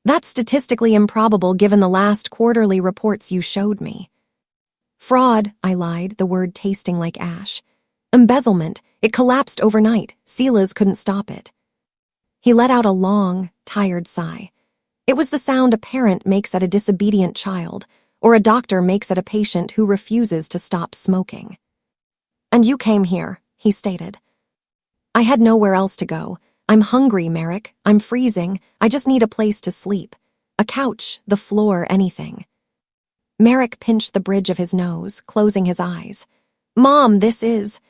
"That's statistically improbable given the last quarterly reports you showed me." "Fraud," I lied, the word tasting like ash. "Embezzlement. It collapsed overnight. Silas couldn't stop it." He let out a long, tired sigh. It was the sound a parent makes at a disobedient child, or a doctor makes at a patient who refuses to stop smoking. "And you came here," he stated. "I had nowhere else to go. I'm hungry, Merrick. I'm freezing. I just need a place to sleep. A couch, the floor, anything." Merrick pinched the bridge of his nose, closing his eyes. "Mom, this is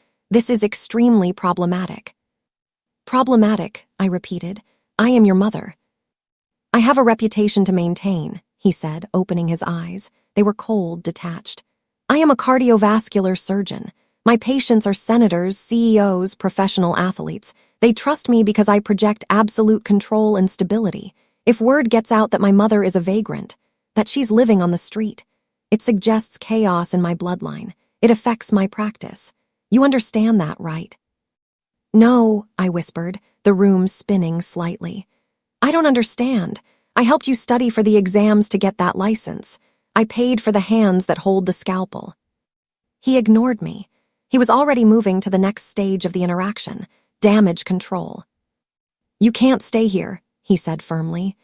extremely problematic." "Problematic," I repeated. "I am your mother." "I have a reputation to maintain," he said, opening his eyes. They were cold, detached. "I am a cardiovascular surgeon. My patients are senators, CEOs, professional athletes. They trust me because I project absolute control and stability. If word gets out that my mother is a vagrant, that she's living on the street, it suggests chaos in my bloodline. It affects my practice. You understand that, right?" "No," I whispered, the room spinning slightly. "I don't understand. I helped you study for the exams to get that license. I paid for the hands that hold the scalpel." He ignored me. He was already moving to the next stage of the interaction, damage control. "You can't stay here," he said firmly.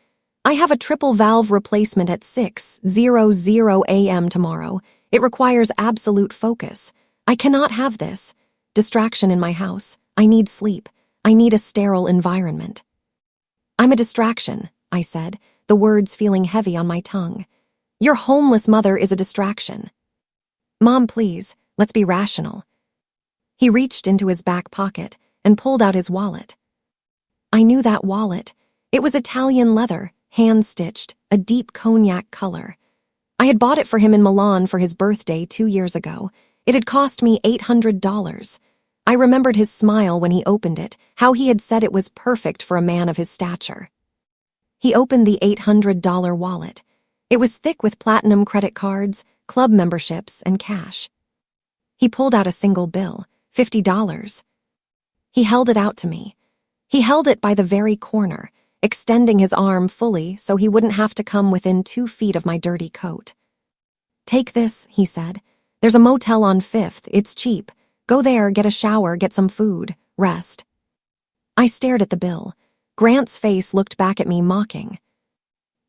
"I have a triple valve replacement at 6:00 a.m. tomorrow. It requires absolute focus. I cannot have this. Distraction in my house. I need sleep. I need a sterile environment." "I'm a distraction," I said, the words feeling heavy on my tongue. "Your homeless mother is a distraction." "Mom, please, let's be rational." He reached into his back pocket and pulled out his wallet. I knew that wallet. It was Italian leather, hand-stitched, a deep cognac color. I had bought it for him in Milan for his birthday 2 years ago. It had cost me $800. I remembered his smile when he opened it, how he had said it was perfect for a man of his stature. He opened the $800 wallet. It was thick with platinum credit cards, club memberships, and cash. He pulled out a single bill, $50. He held it out to me. He held it by the very corner, extending his arm fully so he wouldn't have to come within 2 feet of my dirty coat. "Take this," he said. "There's a motel on 5th. It's cheap. Go there, get a shower, get some food, rest." I stared at the bill. Grant's face looked back at me mocking.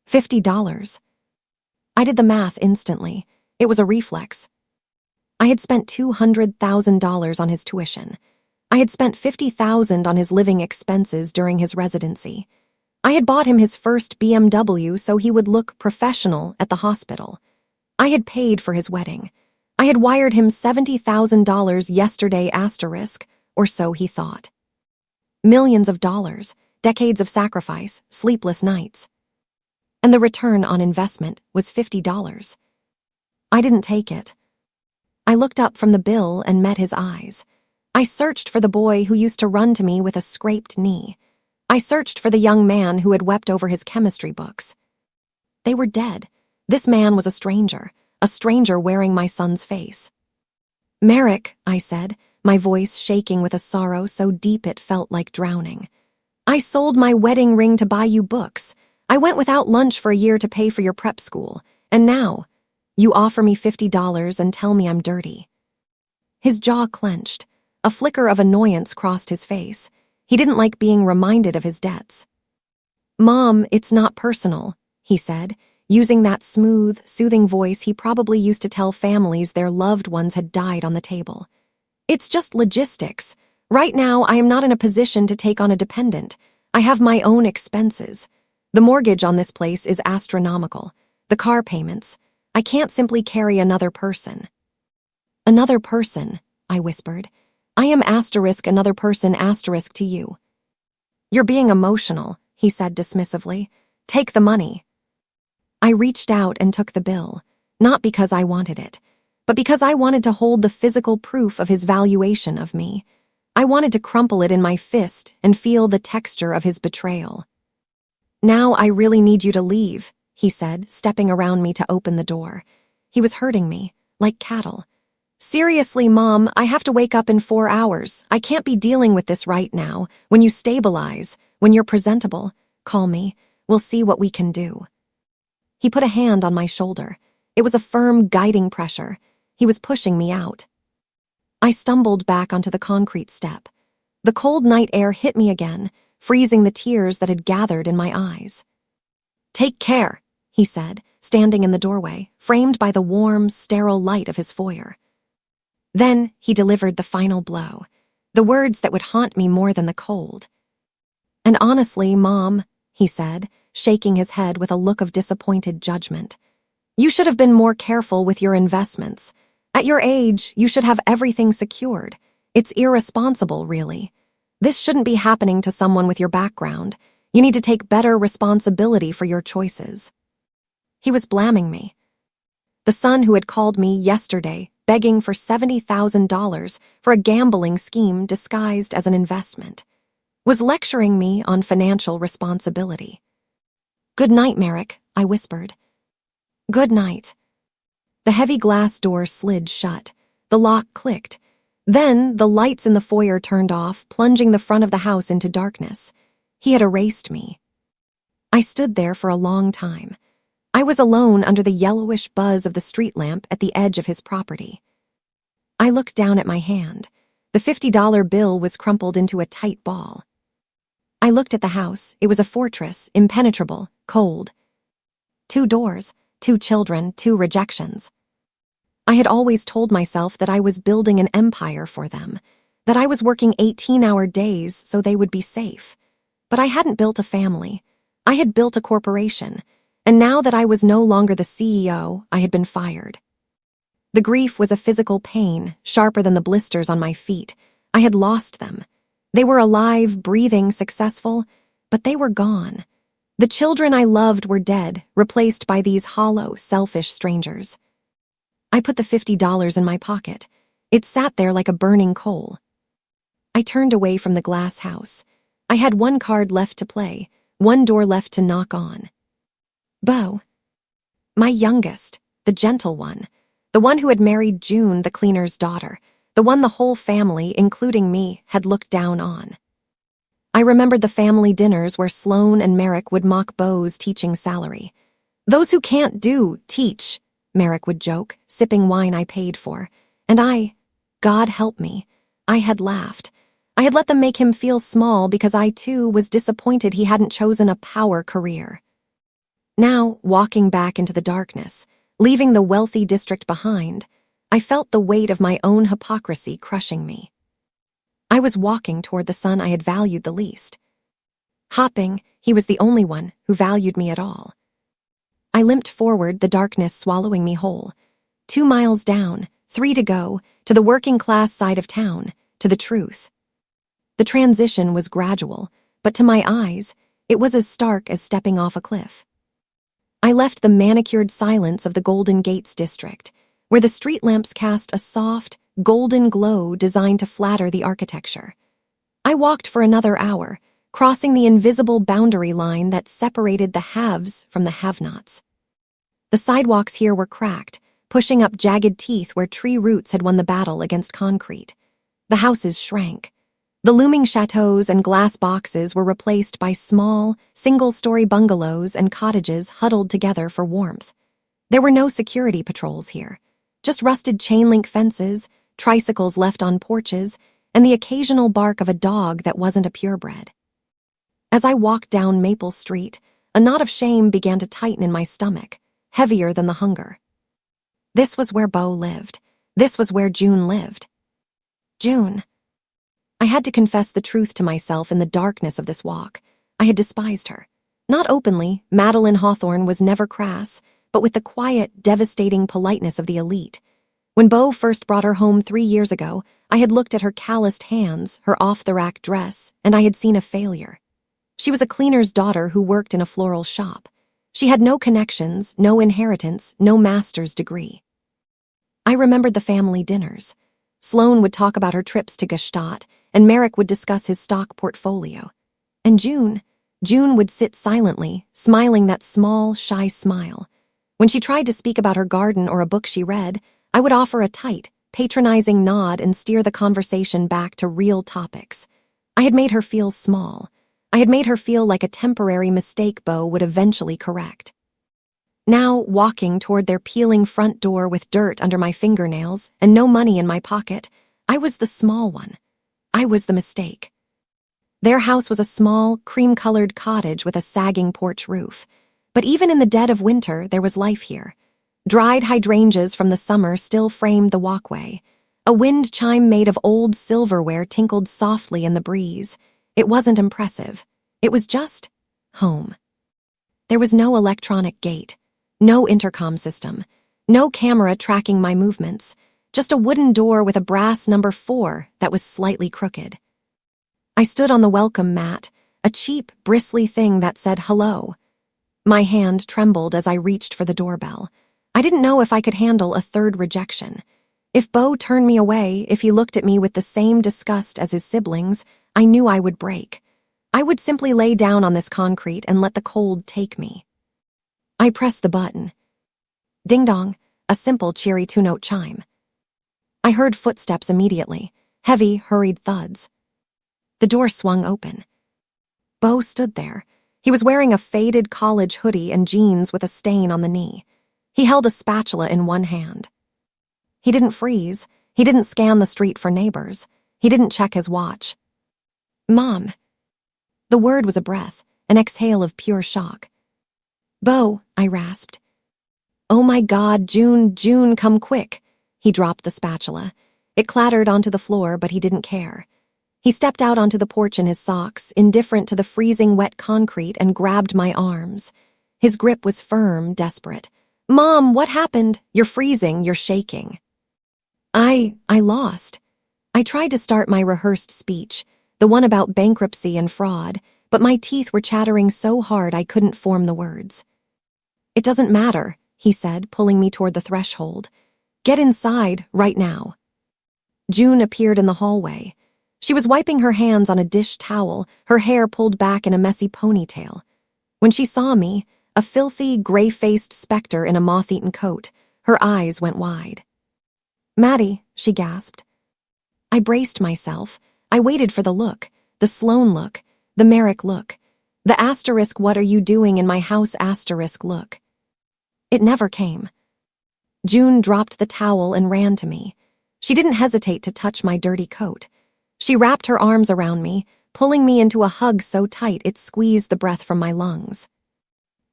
$50. I did the math instantly. It was a reflex. I had spent $200,000 on his tuition. I had spent $50,000 on his living expenses during his residency. I had bought him his first BMW so he would look professional at the hospital. I had paid for his wedding. I had wired him $70,000 yesterday asterisk, or so he thought. Millions of dollars, decades of sacrifice, sleepless nights. And the return on investment was $50. I didn't take it. I looked up from the bill and met his eyes. I searched for the boy who used to run to me with a scraped knee. I searched for the young man who had wept over his chemistry books. They were dead. This man was a stranger wearing my son's face. "Merrick," I said, my voice shaking with a sorrow so deep it felt like drowning. "I sold my wedding ring to buy you books. I went without lunch for a year to pay for your prep school. And now, you offer me $50 and tell me I'm dirty." His jaw clenched. A flicker of annoyance crossed his face. He didn't like being reminded of his debts. "Mom, it's not personal," he said, using that smooth, soothing voice he probably used to tell families their loved ones had died on the table. "It's just logistics. Right now, I am not in a position to take on a dependent. I have my own expenses. The mortgage on this place is astronomical. The car payments. I can't simply carry another person." Another person, I whispered. I am another person to you. You're being emotional, he said dismissively. Take the money. I reached out and took the bill, not because I wanted it, but because I wanted to hold the physical proof of his valuation of me. I wanted to crumple it in my fist and feel the texture of his betrayal. Now I really need you to leave, he said, stepping around me to open the door. He was hurting me, like cattle. Seriously, Mom, I have to wake up in 4 hours. I can't be dealing with this right now. When you stabilize, when you're presentable, call me. We'll see what we can do. He put a hand on my shoulder. It was a firm, guiding pressure. He was pushing me out. I stumbled back onto the concrete step. The cold night air hit me again, freezing the tears that had gathered in my eyes. Take care, he said, standing in the doorway, framed by the warm, sterile light of his foyer. Then he delivered the final blow, the words that would haunt me more than the cold. And honestly, Mom, he said, shaking his head with a look of disappointed judgment, you should have been more careful with your investments. At your age, you should have everything secured. It's irresponsible, really. This shouldn't be happening to someone with your background. You need to take better responsibility for your choices. He was blaming me. The son who had called me yesterday, begging for $70,000 for a gambling scheme disguised as an investment, was lecturing me on financial responsibility. Good night, Merrick, I whispered. Good night. The heavy glass door slid shut. The lock clicked. Then the lights in the foyer turned off, plunging the front of the house into darkness. He had erased me. I stood there for a long time. I was alone under the yellowish buzz of the street lamp at the edge of his property. I looked down at my hand. The $50 bill was crumpled into a tight ball. I looked at the house. It was a fortress, impenetrable, cold. 2 doors, 2 children, 2 rejections. I had always told myself that I was building an empire for them, that I was working 18-hour days so they would be safe. But I hadn't built a family. I had built a corporation. And now that I was no longer the CEO, I had been fired. The grief was a physical pain, sharper than the blisters on my feet. I had lost them. They were alive, breathing, successful, but they were gone. The children I loved were dead, replaced by these hollow, selfish strangers. I put the $50 in my pocket. It sat there like a burning coal. I turned away from the glass house. I had 1 card left to play, 1 door left to knock on. Beau. My youngest, the gentle one, the one who had married June, the cleaner's daughter, the one the whole family, including me, had looked down on. I remembered the family dinners where Sloan and Merrick would mock Beau's teaching salary. Those who can't do, teach, Merrick would joke, sipping wine I paid for. And I, God help me, I had laughed. I had let them make him feel small because I, too, was disappointed he hadn't chosen a power career. Now, walking back into the darkness, leaving the wealthy district behind, I felt the weight of my own hypocrisy crushing me. I was walking toward the son I had valued the least. Hopping, he was the only one who valued me at all. I limped forward, the darkness swallowing me whole. 2 miles down, 3 to go, to the working-class side of town, to the truth. The transition was gradual, but to my eyes, it was as stark as stepping off a cliff. I left the manicured silence of the Golden Gates district, where the street lamps cast a soft, golden glow designed to flatter the architecture. I walked for another hour, crossing the invisible boundary line that separated the haves from the have-nots. The sidewalks here were cracked, pushing up jagged teeth where tree roots had won the battle against concrete. The houses shrank. The looming chateaus and glass boxes were replaced by small, single-story bungalows and cottages huddled together for warmth. There were no security patrols here, just rusted chain-link fences, tricycles left on porches, and the occasional bark of a dog that wasn't a purebred. As I walked down Maple Street, a knot of shame began to tighten in my stomach, heavier than the hunger. This was where Beau lived. This was where June lived. June. I had to confess the truth to myself in the darkness of this walk. I had despised her. Not openly, Madeline Hawthorne was never crass, but with the quiet, devastating politeness of the elite. When Beau first brought her home 3 years ago, I had looked at her calloused hands, her off-the-rack dress, and I had seen a failure. She was a cleaner's daughter who worked in a floral shop. She had no connections, no inheritance, no master's degree. I remembered the family dinners. Sloane would talk about her trips to Gstaad, and Merrick would discuss his stock portfolio. And June would sit silently, smiling that small, shy smile. When she tried to speak about her garden or a book she read, I would offer a tight, patronizing nod and steer the conversation back to real topics. I had made her feel small. I had made her feel like a temporary mistake Beau would eventually correct. Now, walking toward their peeling front door with dirt under my fingernails and no money in my pocket, I was the small one. I was the mistake. Their house was a small, cream-colored cottage with a sagging porch roof. But even in the dead of winter, there was life here. Dried hydrangeas from the summer still framed the walkway. A wind chime made of old silverware tinkled softly in the breeze. It wasn't impressive. It was just home. There was no electronic gate, no intercom system, no camera tracking my movements, just a wooden door with a brass number 4 that was slightly crooked. I stood on the welcome mat, a cheap, bristly thing that said hello. My hand trembled as I reached for the doorbell. I didn't know if I could handle a third rejection. If Beau turned me away, if he looked at me with the same disgust as his siblings, I knew I would break. I would simply lay down on this concrete and let the cold take me. I pressed the button. Ding-dong, a simple, cheery 2-note chime. I heard footsteps immediately, heavy, hurried thuds. The door swung open. Beau stood there. He was wearing a faded college hoodie and jeans with a stain on the knee. He held a spatula in one hand. He didn't freeze. He didn't scan the street for neighbors. He didn't check his watch. Mom. The word was a breath, an exhale of pure shock. Beau, I rasped. Oh my God, June, come quick. He dropped the spatula. It clattered onto the floor, but he didn't care. He stepped out onto the porch in his socks, indifferent to the freezing wet concrete, and grabbed my arms. His grip was firm, desperate. Mom, what happened? You're freezing, you're shaking. I lost. I tried to start my rehearsed speech, the one about bankruptcy and fraud, but my teeth were chattering so hard I couldn't form the words. It doesn't matter, he said, pulling me toward the threshold. Get inside, right now. June appeared in the hallway. She was wiping her hands on a dish towel, her hair pulled back in a messy ponytail. When she saw me, a filthy, gray-faced specter in a moth-eaten coat, her eyes went wide. Maddie, she gasped. I braced myself. I waited for the look, the Sloane look, the Merrick look, the asterisk what are you doing in my house asterisk look. It never came. June dropped the towel and ran to me. She didn't hesitate to touch my dirty coat. She wrapped her arms around me, pulling me into a hug so tight it squeezed the breath from my lungs.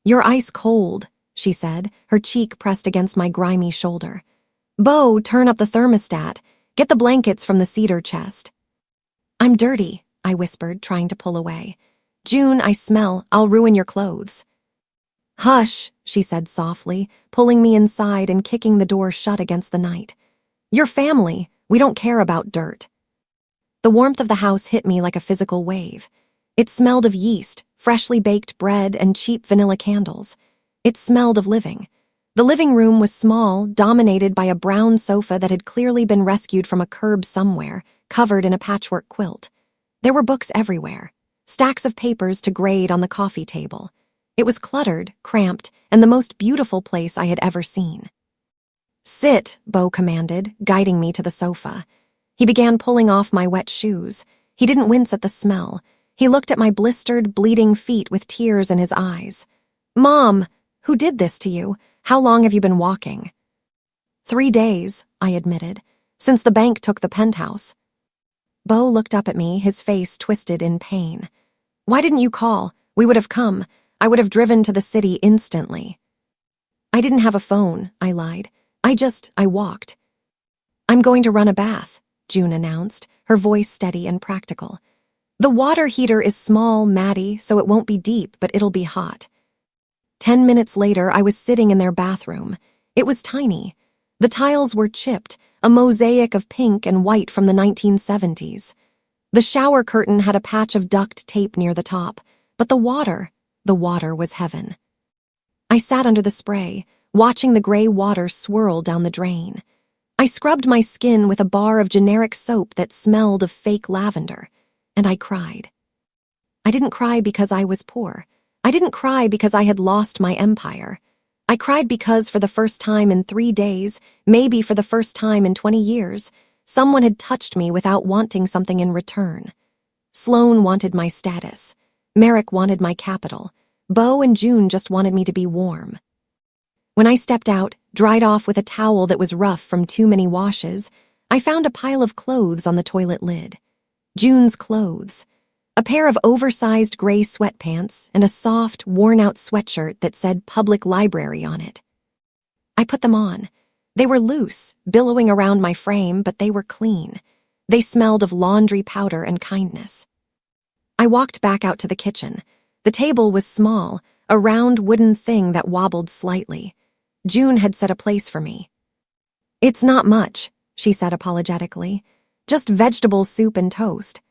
You're ice cold, she said, her cheek pressed against my grimy shoulder. Beau, turn up the thermostat. Get the blankets from the cedar chest. I'm dirty, I whispered, trying to pull away. June, I smell. I'll ruin your clothes. Hush, she said softly, pulling me inside and kicking the door shut against the night. Your family. We don't care about dirt. The warmth of the house hit me like a physical wave. It smelled of yeast, freshly baked bread, and cheap vanilla candles. It smelled of living. The living room was small, dominated by a brown sofa that had clearly been rescued from a curb somewhere, covered in a patchwork quilt. There were books everywhere, stacks of papers to grade on the coffee table. It was cluttered, cramped, and the most beautiful place I had ever seen. Sit, Beau commanded, guiding me to the sofa. He began pulling off my wet shoes. He didn't wince at the smell. He looked at my blistered, bleeding feet with tears in his eyes. Mom, who did this to you? How long have you been walking? 3 days, I admitted, since the bank took the penthouse. Beau looked up at me, his face twisted in pain. Why didn't you call? We would have come. I would have driven to the city instantly. I didn't have a phone, I lied. I walked. I'm going to run a bath, June announced, her voice steady and practical. The water heater is small, Maddie, so it won't be deep, but it'll be hot. 10 minutes later, I was sitting in their bathroom. It was tiny. The tiles were chipped, a mosaic of pink and white from the 1970s. The shower curtain had a patch of duct tape near the top, but the water was heaven. I sat under the spray, watching the gray water swirl down the drain. I scrubbed my skin with a bar of generic soap that smelled of fake lavender, and I cried. I didn't cry because I was poor. I didn't cry because I had lost my empire. I cried because for the first time in 3 days, maybe for the first time in 20 years, someone had touched me without wanting something in return. Sloane wanted my status. Merrick wanted my capital. Bo and June just wanted me to be warm. When I stepped out, dried off with a towel that was rough from too many washes, I found a pile of clothes on the toilet lid. June's clothes. A pair of oversized gray sweatpants and a soft, worn-out sweatshirt that said Public Library on it. I put them on. They were loose, billowing around my frame, but they were clean. They smelled of laundry powder and kindness. I walked back out to the kitchen. The table was small, a round wooden thing that wobbled slightly. June had set a place for me. "It's not much," she said apologetically. "Just vegetable soup and toast."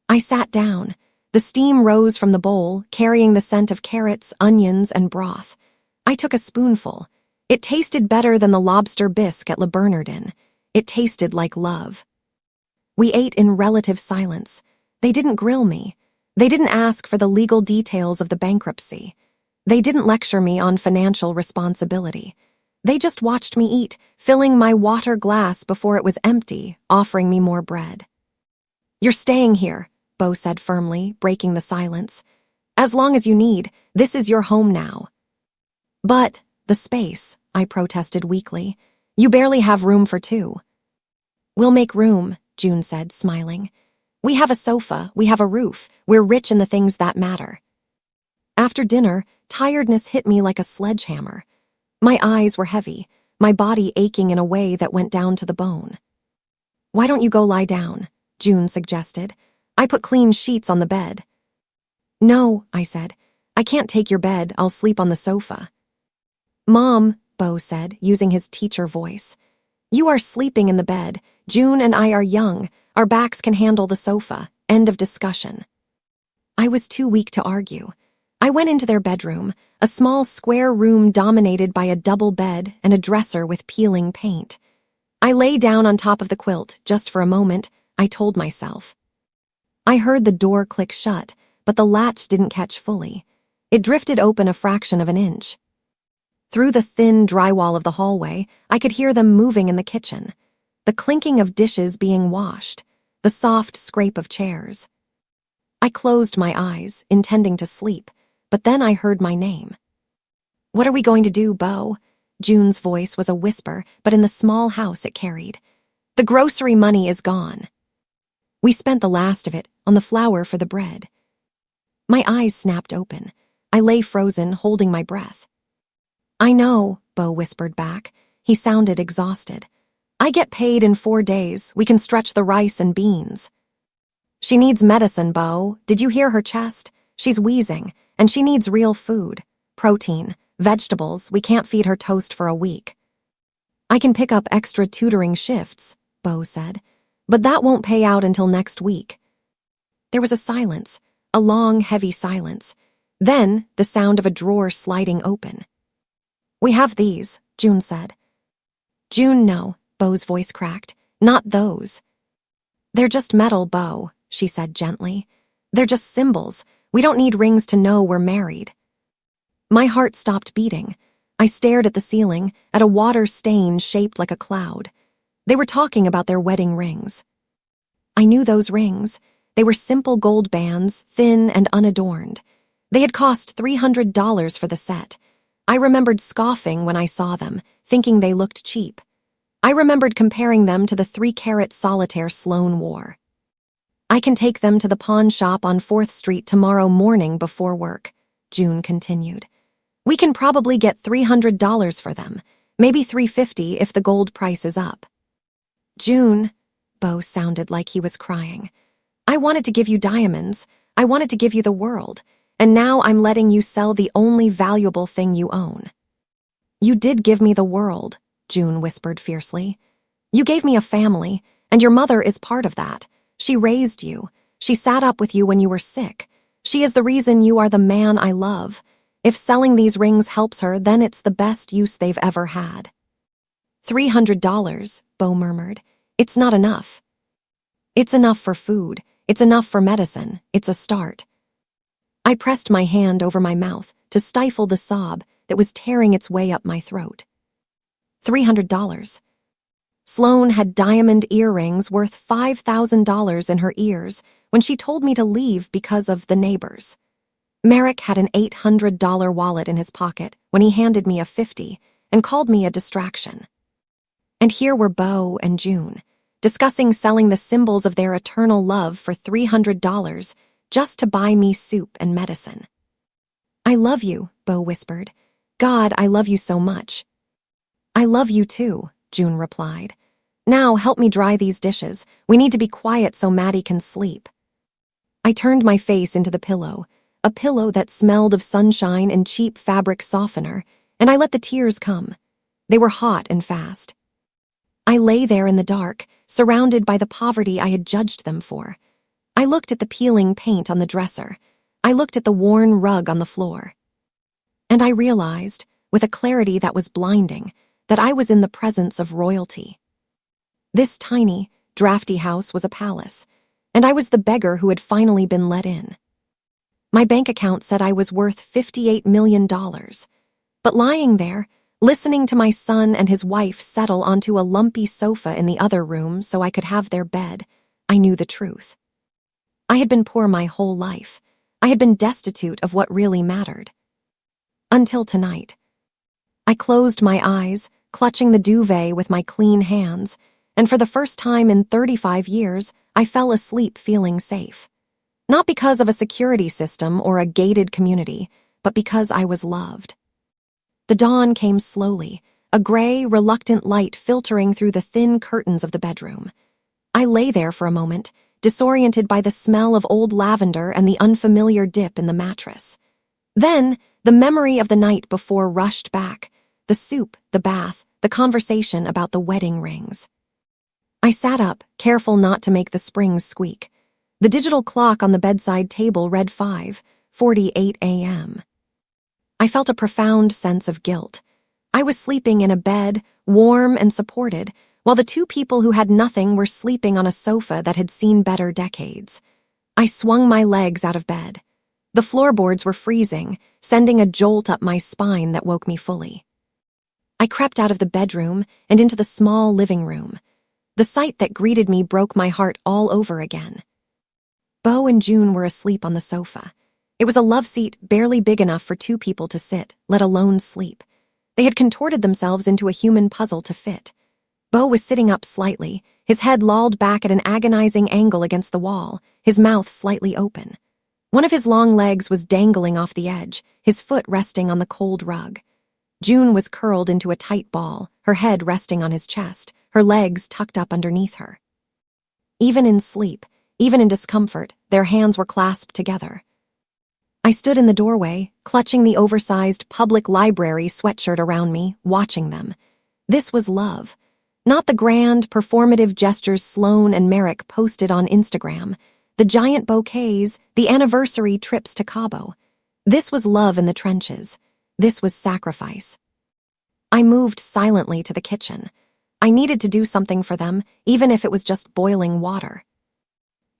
I sat down. The steam rose from the bowl, carrying the scent of carrots, onions, and broth. I took a spoonful. It tasted better than the lobster bisque at Le Bernardin. It tasted like love. We ate in relative silence. They didn't grill me. They didn't ask for the legal details of the bankruptcy. They didn't lecture me on financial responsibility. They just watched me eat, filling my water glass before it was empty, offering me more bread. "You're staying here," Bo said firmly, breaking the silence. "As long as you need, this is your home now." "But the space," I protested weakly. "You barely have room for 2. "We'll make room," June said, smiling. "We have a sofa, we have a roof, we're rich in the things that matter." After dinner, tiredness hit me like a sledgehammer. My eyes were heavy, my body aching in a way that went down to the bone. "Why don't you go lie down?" June suggested. "I put clean sheets on the bed." "No," I said. "I can't take your bed, I'll sleep on the sofa." "Mom," Bo said, using his teacher voice. "You are sleeping in the bed. June and I are young. Our backs can handle the sofa. End of discussion." I was too weak to argue. I went into their bedroom, a small square room dominated by a double bed and a dresser with peeling paint. I lay down on top of the quilt, just for a moment, I told myself. I heard the door click shut, but the latch didn't catch fully. It drifted open a fraction of an inch. Through the thin drywall of the hallway, I could hear them moving in the kitchen. The clinking of dishes being washed, the soft scrape of chairs. I closed my eyes, intending to sleep, but then I heard my name. "What are we going to do, Bo?" June's voice was a whisper, but in the small house it carried. "The grocery money is gone." We spent the last of it on the flour for the bread. My eyes snapped open. I lay frozen, holding my breath. "I know," Bo whispered back. He sounded exhausted. "I get paid in 4 days. We can stretch the rice and beans." "She needs medicine, Bo. Did you hear her chest? She's wheezing, and she needs real food. Protein, vegetables. We can't feed her toast for a week." "I can pick up extra tutoring shifts," Bo said. "But that won't pay out until next week." There was a silence, a long, heavy silence. Then, the sound of a drawer sliding open. "We have these," June said. "June, no," Bo's voice cracked. "Not those." "They're just metal, Bo," she said gently. "They're just symbols. We don't need rings to know we're married." My heart stopped beating. I stared at the ceiling, at a water stain shaped like a cloud. They were talking about their wedding rings. I knew those rings. They were simple gold bands, thin and unadorned. They had cost $300 for the set. I remembered scoffing when I saw them, thinking they looked cheap. I remembered comparing them to the 3-carat solitaire Sloane wore. "I can take them to the pawn shop on 4th Street tomorrow morning before work," June continued. "We can probably get $300 for them, maybe $350 if the gold price is up." "June," Bo sounded like he was crying. "I wanted to give you diamonds. I wanted to give you the world. And now I'm letting you sell the only valuable thing you own." "You did give me the world," June whispered fiercely. "You gave me a family, and your mother is part of that. She raised you. She sat up with you when you were sick. She is the reason you are the man I love. If selling these rings helps her, then it's the best use they've ever had." $300, Bo murmured. "It's not enough." "It's enough for food. It's enough for medicine. It's a start." I pressed my hand over my mouth to stifle the sob that was tearing its way up my throat. $300. Sloane had diamond earrings worth $5,000 in her ears when she told me to leave because of the neighbors. Merrick had an $800 wallet in his pocket when he handed me a $50 and called me a distraction. And here were Bo and June, discussing selling the symbols of their eternal love for $300 just to buy me soup and medicine. "I love you," Bo whispered. "God, I love you so much." "I love you too," June replied. "Now help me dry these dishes. We need to be quiet so Maddie can sleep." I turned my face into the pillow, a pillow that smelled of sunshine and cheap fabric softener, and I let the tears come. They were hot and fast. I lay there in the dark, surrounded by the poverty I had judged them for. I looked at the peeling paint on the dresser. I looked at the worn rug on the floor. And I realized, with a clarity that was blinding, that I was in the presence of royalty. This tiny, drafty house was a palace, and I was the beggar who had finally been let in. My bank account said I was worth $58 million. But lying there, listening to my son and his wife settle onto a lumpy sofa in the other room so I could have their bed, I knew the truth. I had been poor my whole life. I had been destitute of what really mattered. Until tonight. I closed my eyes, clutching the duvet with my clean hands, and for the first time in 35 years, I fell asleep feeling safe. Not because of a security system or a gated community, but because I was loved. The dawn came slowly, a gray, reluctant light filtering through the thin curtains of the bedroom. I lay there for a moment, disoriented by the smell of old lavender and the unfamiliar dip in the mattress. Then, the memory of the night before rushed back, the soup, the bath, the conversation about the wedding rings. I sat up, careful not to make the springs squeak. The digital clock on the bedside table read 5:48 a.m. I felt a profound sense of guilt. I was sleeping in a bed, warm and supported, while the two people who had nothing were sleeping on a sofa that had seen better decades. I swung my legs out of bed. The floorboards were freezing, sending a jolt up my spine that woke me fully. I crept out of the bedroom and into the small living room. The sight that greeted me broke my heart all over again. Bo and June were asleep on the sofa. It was a love seat barely big enough for two people to sit, let alone sleep. They had contorted themselves into a human puzzle to fit. Bo was sitting up slightly, his head lolled back at an agonizing angle against the wall, his mouth slightly open. One of his long legs was dangling off the edge, his foot resting on the cold rug. June was curled into a tight ball, her head resting on his chest, her legs tucked up underneath her. Even in sleep, even in discomfort, their hands were clasped together. I stood in the doorway, clutching the oversized public library sweatshirt around me, watching them. This was love. Not the grand, performative gestures Sloane and Merrick posted on Instagram, the giant bouquets, the anniversary trips to Cabo. This was love in the trenches. This was sacrifice. I moved silently to the kitchen. I needed to do something for them, even if it was just boiling water.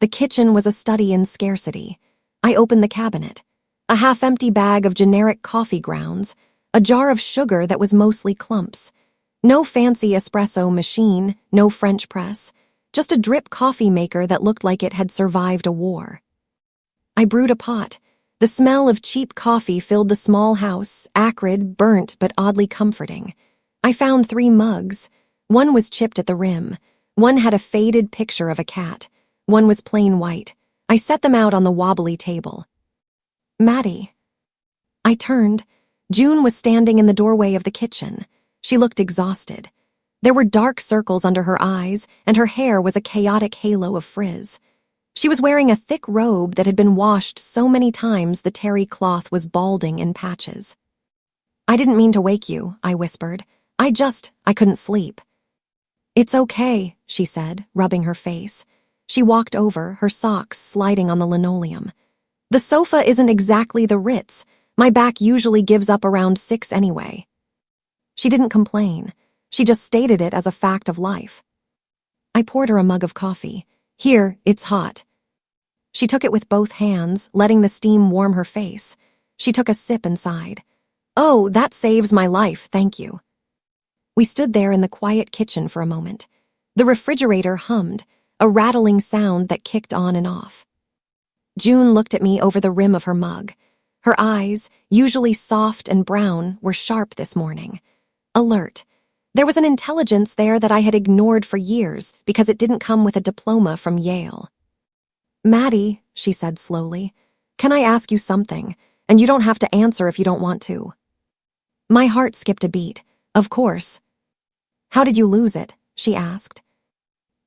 The kitchen was a study in scarcity. I opened the cabinet. A half-empty bag of generic coffee grounds, a jar of sugar that was mostly clumps. No fancy espresso machine, no French press, just a drip coffee maker that looked like it had survived a war. I brewed a pot. The smell of cheap coffee filled the small house, acrid, burnt, but oddly comforting. I found 3 mugs. One was chipped at the rim. One had a faded picture of a cat. One was plain white. I set them out on the wobbly table. "Maddie." I turned. June was standing in the doorway of the kitchen. She looked exhausted. There were dark circles under her eyes, and her hair was a chaotic halo of frizz. She was wearing a thick robe that had been washed so many times the terry cloth was balding in patches. "I didn't mean to wake you," I whispered. I couldn't sleep. It's okay, she said, rubbing her face. She walked over, her socks sliding on the linoleum. The sofa isn't exactly the Ritz. My back usually gives up around 6 anyway. She didn't complain. She just stated it as a fact of life. I poured her a mug of coffee. Here, it's hot. She took it with both hands, letting the steam warm her face. She took a sip and sighed. Oh, that saves my life, thank you. We stood there in the quiet kitchen for a moment. The refrigerator hummed, a rattling sound that kicked on and off. June looked at me over the rim of her mug. Her eyes, usually soft and brown, were sharp this morning. Alert. There was an intelligence there that I had ignored for years because it didn't come with a diploma from Yale. Maddie, she said slowly, can I ask you something? And you don't have to answer if you don't want to. My heart skipped a beat. Of course. How did you lose it? She asked.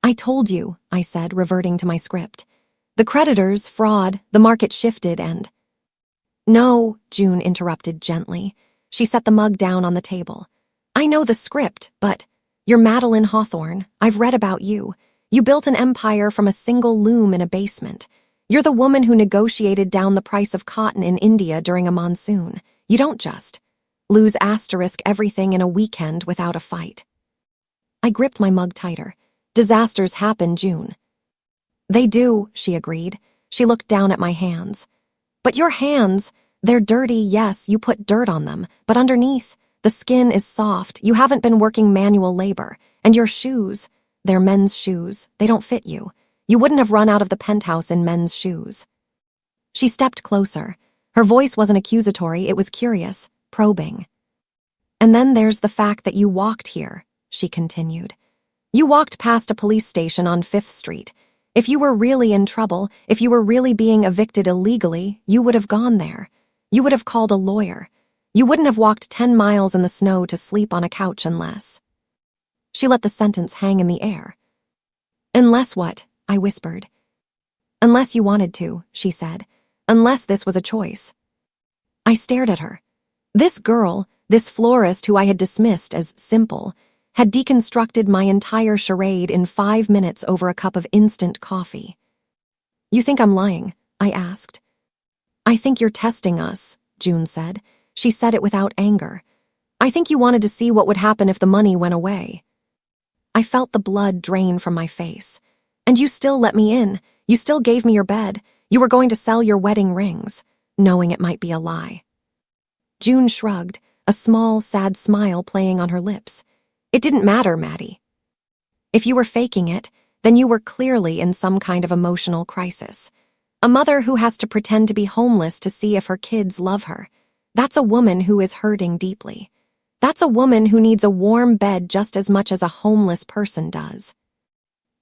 I told you, I said, reverting to my script. The creditors, fraud, the market shifted and… No, June interrupted gently. She set the mug down on the table. I know the script, but… You're Madeline Hawthorne. I've read about you. You built an empire from a single loom in a basement. You're the woman who negotiated down the price of cotton in India during a monsoon. You don't just lose everything in a weekend without a fight. I gripped my mug tighter. Disasters happen, June. They do, she agreed. She looked down at my hands. But your hands, they're dirty, yes, you put dirt on them, but underneath, the skin is soft. You haven't been working manual labor. And your shoes, they're men's shoes. They don't fit you. You wouldn't have run out of the penthouse in men's shoes. She stepped closer. Her voice wasn't accusatory, it was curious, probing. And then there's the fact that you walked here, she continued. You walked past a police station on 5th Street. If you were really in trouble, if you were really being evicted illegally, you would have gone there. You would have called a lawyer. You wouldn't have walked 10 miles in the snow to sleep on a couch unless… She let the sentence hang in the air. Unless what? I whispered. Unless you wanted to, she said. Unless this was a choice. I stared at her. This girl, this florist who I had dismissed as simple, had deconstructed my entire charade in 5 minutes over a cup of instant coffee. You think I'm lying? I asked. I think you're testing us, June said. She said it without anger. I think you wanted to see what would happen if the money went away. I felt the blood drain from my face. And you still let me in. You still gave me your bed. You were going to sell your wedding rings, knowing it might be a lie. June shrugged, a small, sad smile playing on her lips. It didn't matter, Maddie. If you were faking it, then you were clearly in some kind of emotional crisis. A mother who has to pretend to be homeless to see if her kids love her. That's a woman who is hurting deeply. That's a woman who needs a warm bed just as much as a homeless person does.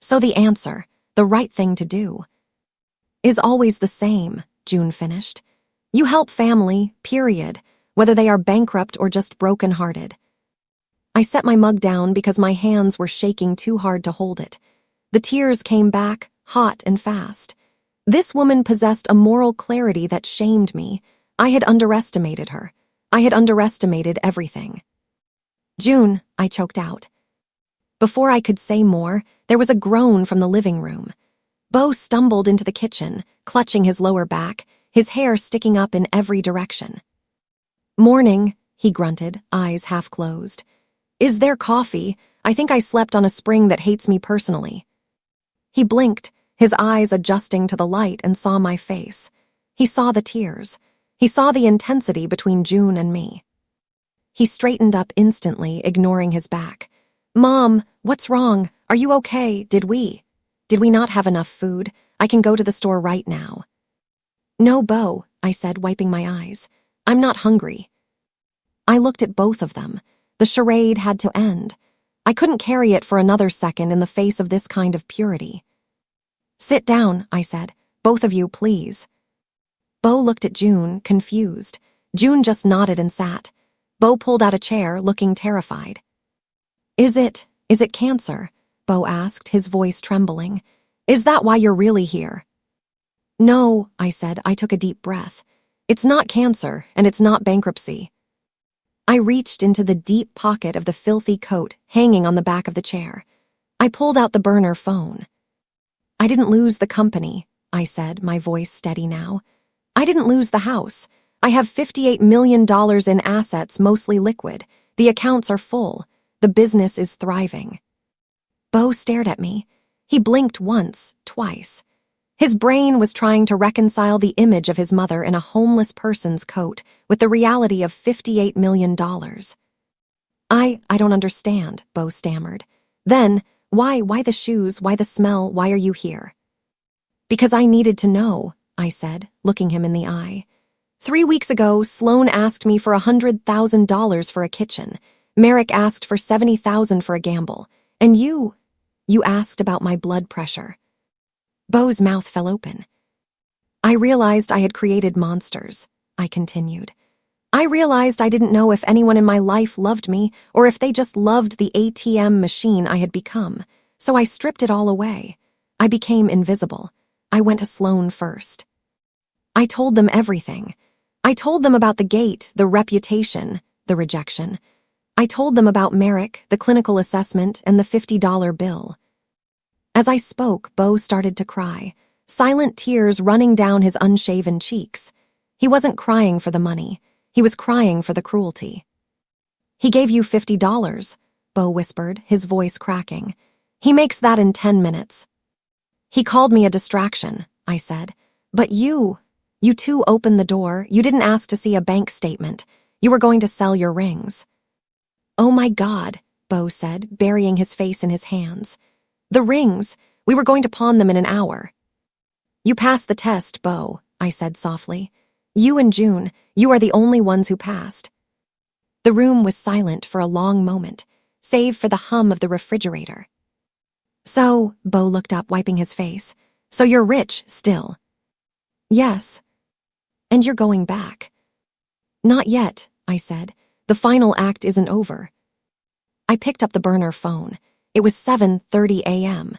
So the answer, the right thing to do, is always the same, June finished. You help family, period, whether they are bankrupt or just broken-hearted. I set my mug down because my hands were shaking too hard to hold it. The tears came back, hot and fast. This woman possessed a moral clarity that shamed me. I had underestimated her. I had underestimated everything. June, I choked out. Before I could say more, there was a groan from the living room. Beau stumbled into the kitchen, clutching his lower back, his hair sticking up in every direction. Morning, he grunted, eyes half closed. Is there coffee? I think I slept on a spring that hates me personally. He blinked, his eyes adjusting to the light, and saw my face. He saw the tears. He saw the intensity between June and me. He straightened up instantly, ignoring his back. Mom, what's wrong? Are you okay? Did we not have enough food? I can go to the store right now. No, Beau, I said, wiping my eyes. I'm not hungry. I looked at both of them. The charade had to end. I couldn't carry it for another second in the face of this kind of purity. Sit down, I said. Both of you, please. Beau looked at June, confused. June just nodded and sat. Beau pulled out a chair, looking terrified. Is it cancer? Beau asked, his voice trembling. Is that why you're really here? No, I said. I took a deep breath. It's not cancer, and it's not bankruptcy. I reached into the deep pocket of the filthy coat hanging on the back of the chair. I pulled out the burner phone. I didn't lose the company, I said, my voice steady now. I didn't lose the house. I have $58 million in assets, mostly liquid. The accounts are full. The business is thriving. Bo stared at me. He blinked once, twice. His brain was trying to reconcile the image of his mother in a homeless person's coat with the reality of $58 million. I don't understand, Bo stammered. Then, why the shoes, why the smell, why are you here? Because I needed to know, I said, looking him in the eye. 3 weeks ago, Sloan asked me for $100,000 for a kitchen. Merrick asked for $70,000 for a gamble. And you asked about my blood pressure. Bo's mouth fell open. I realized I had created monsters, I continued. I realized I didn't know if anyone in my life loved me or if they just loved the ATM machine I had become, so I stripped it all away. I became invisible. I went to Sloan first. I told them everything. I told them about the gate, the reputation, the rejection. I told them about Merrick, the clinical assessment, and the $50 bill. As I spoke, Bo started to cry, silent tears running down his unshaven cheeks. He wasn't crying for the money. He was crying for the cruelty. He gave you $50, Bo whispered, his voice cracking. He makes that in 10 minutes. He called me a distraction, I said. But you two opened the door. You didn't ask to see a bank statement. You were going to sell your rings. Oh my God, Bo said, burying his face in his hands. The rings. We were going to pawn them in an hour. You passed the test, Bo, I said softly. You and June, you are the only ones who passed. The room was silent for a long moment, save for the hum of the refrigerator. So, Bo looked up, wiping his face. So you're rich, still? Yes. And you're going back? Not yet, I said. The final act isn't over. I picked up the burner phone. It was 7:30 a.m.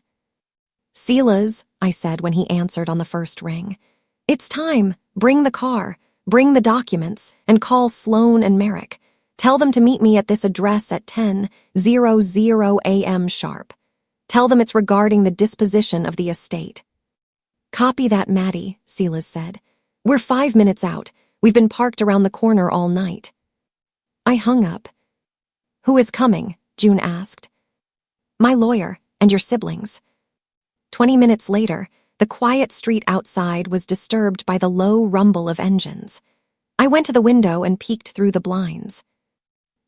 Sila's, I said when he answered on the first ring. It's time. Bring the car, bring the documents, and call Sloan and Merrick. Tell them to meet me at this address at 10:00 a.m. sharp. Tell them it's regarding the disposition of the estate. Copy that, Maddie, Silas said. We're 5 minutes out. We've been parked around the corner all night. I hung up. Who is coming? June asked. My lawyer and your siblings. 20 minutes later, the quiet street outside was disturbed by the low rumble of engines. I went to the window and peeked through the blinds.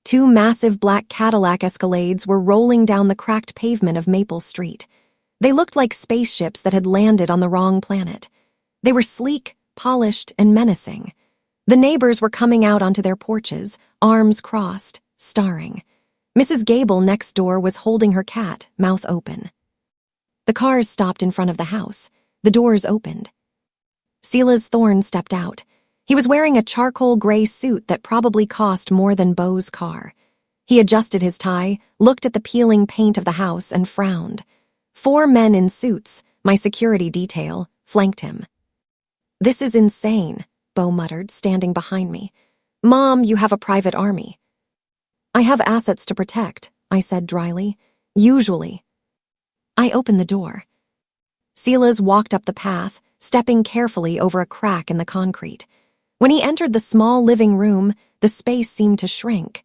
2 massive black Cadillac Escalades were rolling down the cracked pavement of Maple Street. They looked like spaceships that had landed on the wrong planet. They were sleek, polished, and menacing. The neighbors were coming out onto their porches, arms crossed, staring. Mrs. Gable next door was holding her cat, mouth open. The cars stopped in front of the house. The doors opened. Silas Thorne stepped out. He was wearing a charcoal gray suit that probably cost more than Bo's car. He adjusted his tie, looked at the peeling paint of the house, and frowned. 4 men in suits, my security detail, flanked him. This is insane, Bo muttered, standing behind me. Mom, you have a private army. I have assets to protect, I said dryly. Usually. I opened the door. Silas walked up the path, stepping carefully over a crack in the concrete. When he entered the small living room, the space seemed to shrink.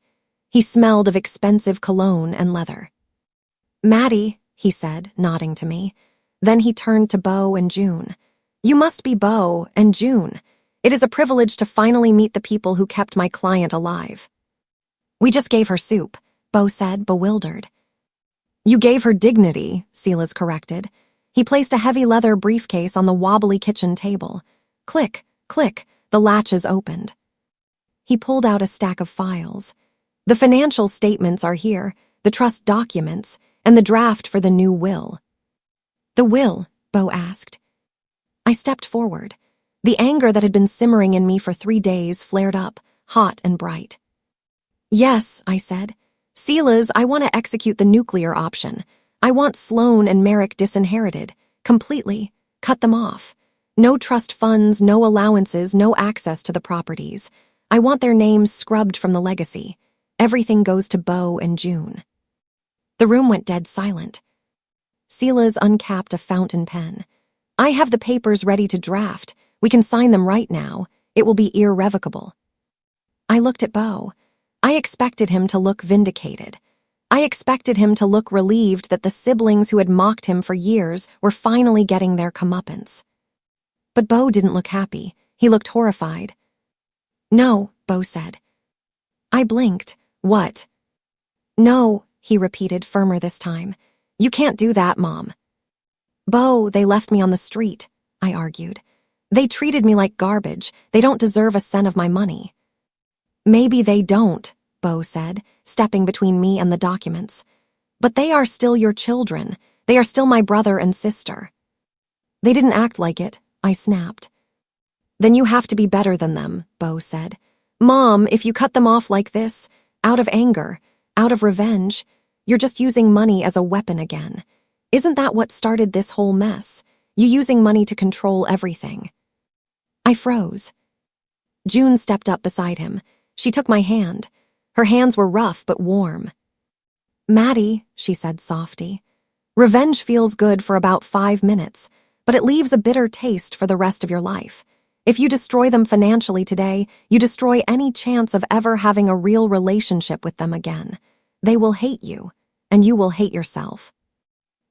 He smelled of expensive cologne and leather. Maddie, he said, nodding to me. Then he turned to Bo and June. You must be Bo and June. It is a privilege to finally meet the people who kept my client alive. We just gave her soup, Bo said, bewildered. You gave her dignity, Silas corrected. He placed a heavy leather briefcase on the wobbly kitchen table. Click, click, the latches opened. He pulled out a stack of files. The financial statements are here, the trust documents, and the draft for the new will. The will? Bo asked. I stepped forward. The anger that had been simmering in me for 3 days flared up, hot and bright. Yes, I said. Silas, I want to execute the nuclear option. I want Sloan and Merrick disinherited. Completely. Cut them off. No trust funds, no allowances, no access to the properties. I want their names scrubbed from the legacy. Everything goes to Bo and June. The room went dead silent. Silas uncapped a fountain pen. I have the papers ready to draft. We can sign them right now. It will be irrevocable. I looked at Bo. I expected him to look vindicated. I expected him to look relieved that the siblings who had mocked him for years were finally getting their comeuppance. But Bo didn't look happy. He looked horrified. "No," Bo said. I blinked. "What?" "No," he repeated, firmer this time. "You can't do that, Mom." "Bo, they left me on the street," I argued. "They treated me like garbage. They don't deserve a cent of my money." "Maybe they don't," Bo said, stepping between me and the documents. "But they are still your children. They are still my brother and sister." "They didn't act like it," I snapped. "Then you have to be better than them," Bo said. "Mom, if you cut them off like this, out of anger, out of revenge, you're just using money as a weapon again. Isn't that what started this whole mess? You using money to control everything." I froze. June stepped up beside him. She took my hand. Her hands were rough but warm. "Maddie," she said softly, "revenge feels good for about 5 minutes, but it leaves a bitter taste for the rest of your life. If you destroy them financially today, you destroy any chance of ever having a real relationship with them again. They will hate you, and you will hate yourself."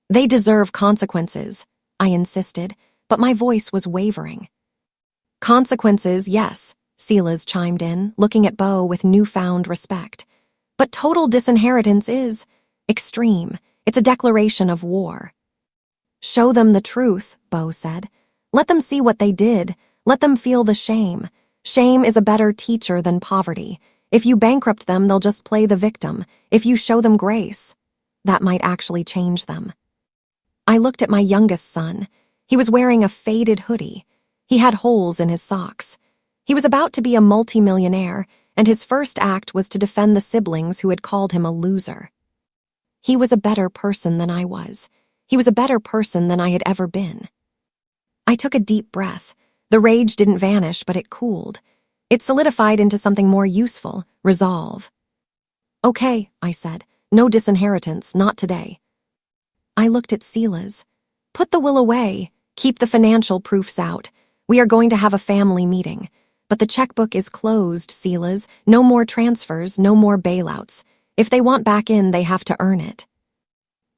"They deserve consequences," I insisted, but my voice was wavering. "Consequences, yes," Silas chimed in, looking at Bo with newfound respect. "But total disinheritance is extreme. It's a declaration of war." "Show them the truth," Bo said. "Let them see what they did. Let them feel the shame. Shame is a better teacher than poverty. If you bankrupt them, they'll just play the victim. If you show them grace, that might actually change them." I looked at my youngest son. He was wearing a faded hoodie. He had holes in his socks. He was about to be a multimillionaire, and his first act was to defend the siblings who had called him a loser. He was a better person than I was. He was a better person than I had ever been. I took a deep breath. The rage didn't vanish, but it cooled. It solidified into something more useful, resolve. "Okay," I said. "No disinheritance, not today." I looked at Silas. "Put the will away. Keep the financial proofs out. We are going to have a family meeting. But the checkbook is closed, Silas. No more transfers, no more bailouts. If they want back in, they have to earn it."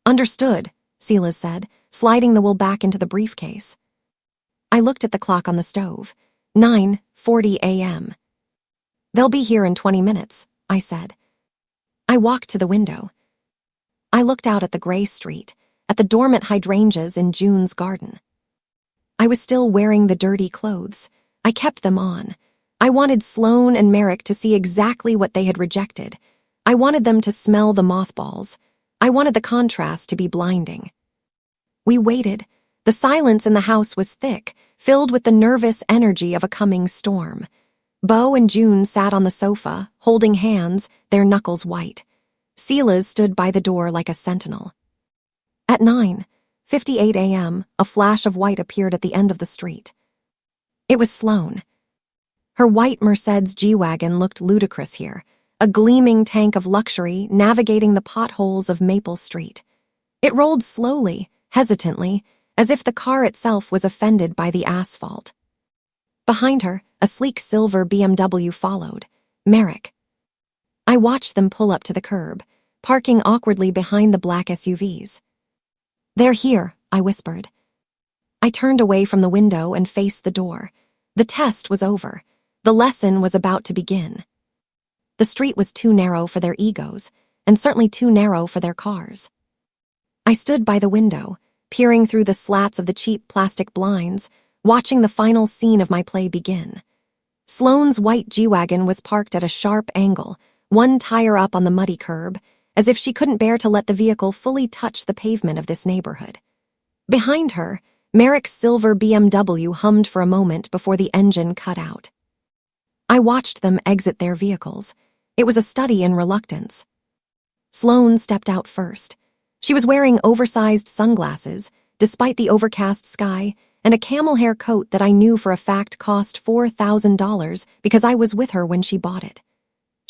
"Understood," Silas said, sliding the will back into the briefcase. I looked at the clock on the stove. 9:40 a.m. "They'll be here in 20 minutes, I said. I walked to the window. I looked out at the gray street, at the dormant hydrangeas in June's garden. I was still wearing the dirty clothes. I kept them on. I wanted Sloane and Merrick to see exactly what they had rejected. I wanted them to smell the mothballs. I wanted the contrast to be blinding. We waited. The silence in the house was thick, filled with the nervous energy of a coming storm. Bo and June sat on the sofa, holding hands, their knuckles white. Silas stood by the door like a sentinel. At 9:58 a.m., a flash of white appeared at the end of the street. It was Sloane. Her white Mercedes G-Wagon looked ludicrous here, a gleaming tank of luxury navigating the potholes of Maple Street. It rolled slowly, hesitantly, as if the car itself was offended by the asphalt. Behind her, a sleek silver BMW followed, Merrick. I watched them pull up to the curb, parking awkwardly behind the black SUVs. "They're here," I whispered. I turned away from the window and faced the door. The test was over. The lesson was about to begin. The street was too narrow for their egos, and certainly too narrow for their cars. I stood by the window, peering through the slats of the cheap plastic blinds, watching the final scene of my play begin. Sloane's white G-Wagon was parked at a sharp angle, one tire up on the muddy curb, as if she couldn't bear to let the vehicle fully touch the pavement of this neighborhood. Behind her, Merrick's silver BMW hummed for a moment before the engine cut out. I watched them exit their vehicles. It was a study in reluctance. Sloane stepped out first. She was wearing oversized sunglasses, despite the overcast sky, and a camel hair coat that I knew for a fact cost $4,000 because I was with her when she bought it.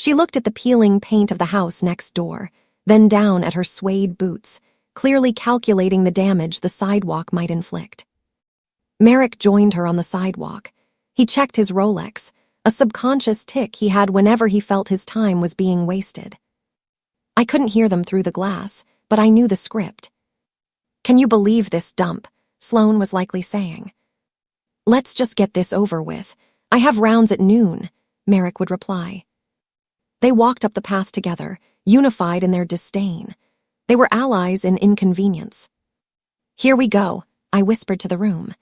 She looked at the peeling paint of the house next door, then down at her suede boots, clearly calculating the damage the sidewalk might inflict. Merrick joined her on the sidewalk. He checked his Rolex, a subconscious tic he had whenever he felt his time was being wasted. I couldn't hear them through the glass, but I knew the script. "Can you believe this dump?" Sloane was likely saying. "Let's just get this over with. I have rounds at noon," Merrick would reply. They walked up the path together, unified in their disdain. They were allies in inconvenience. "Here we go," I whispered to the room.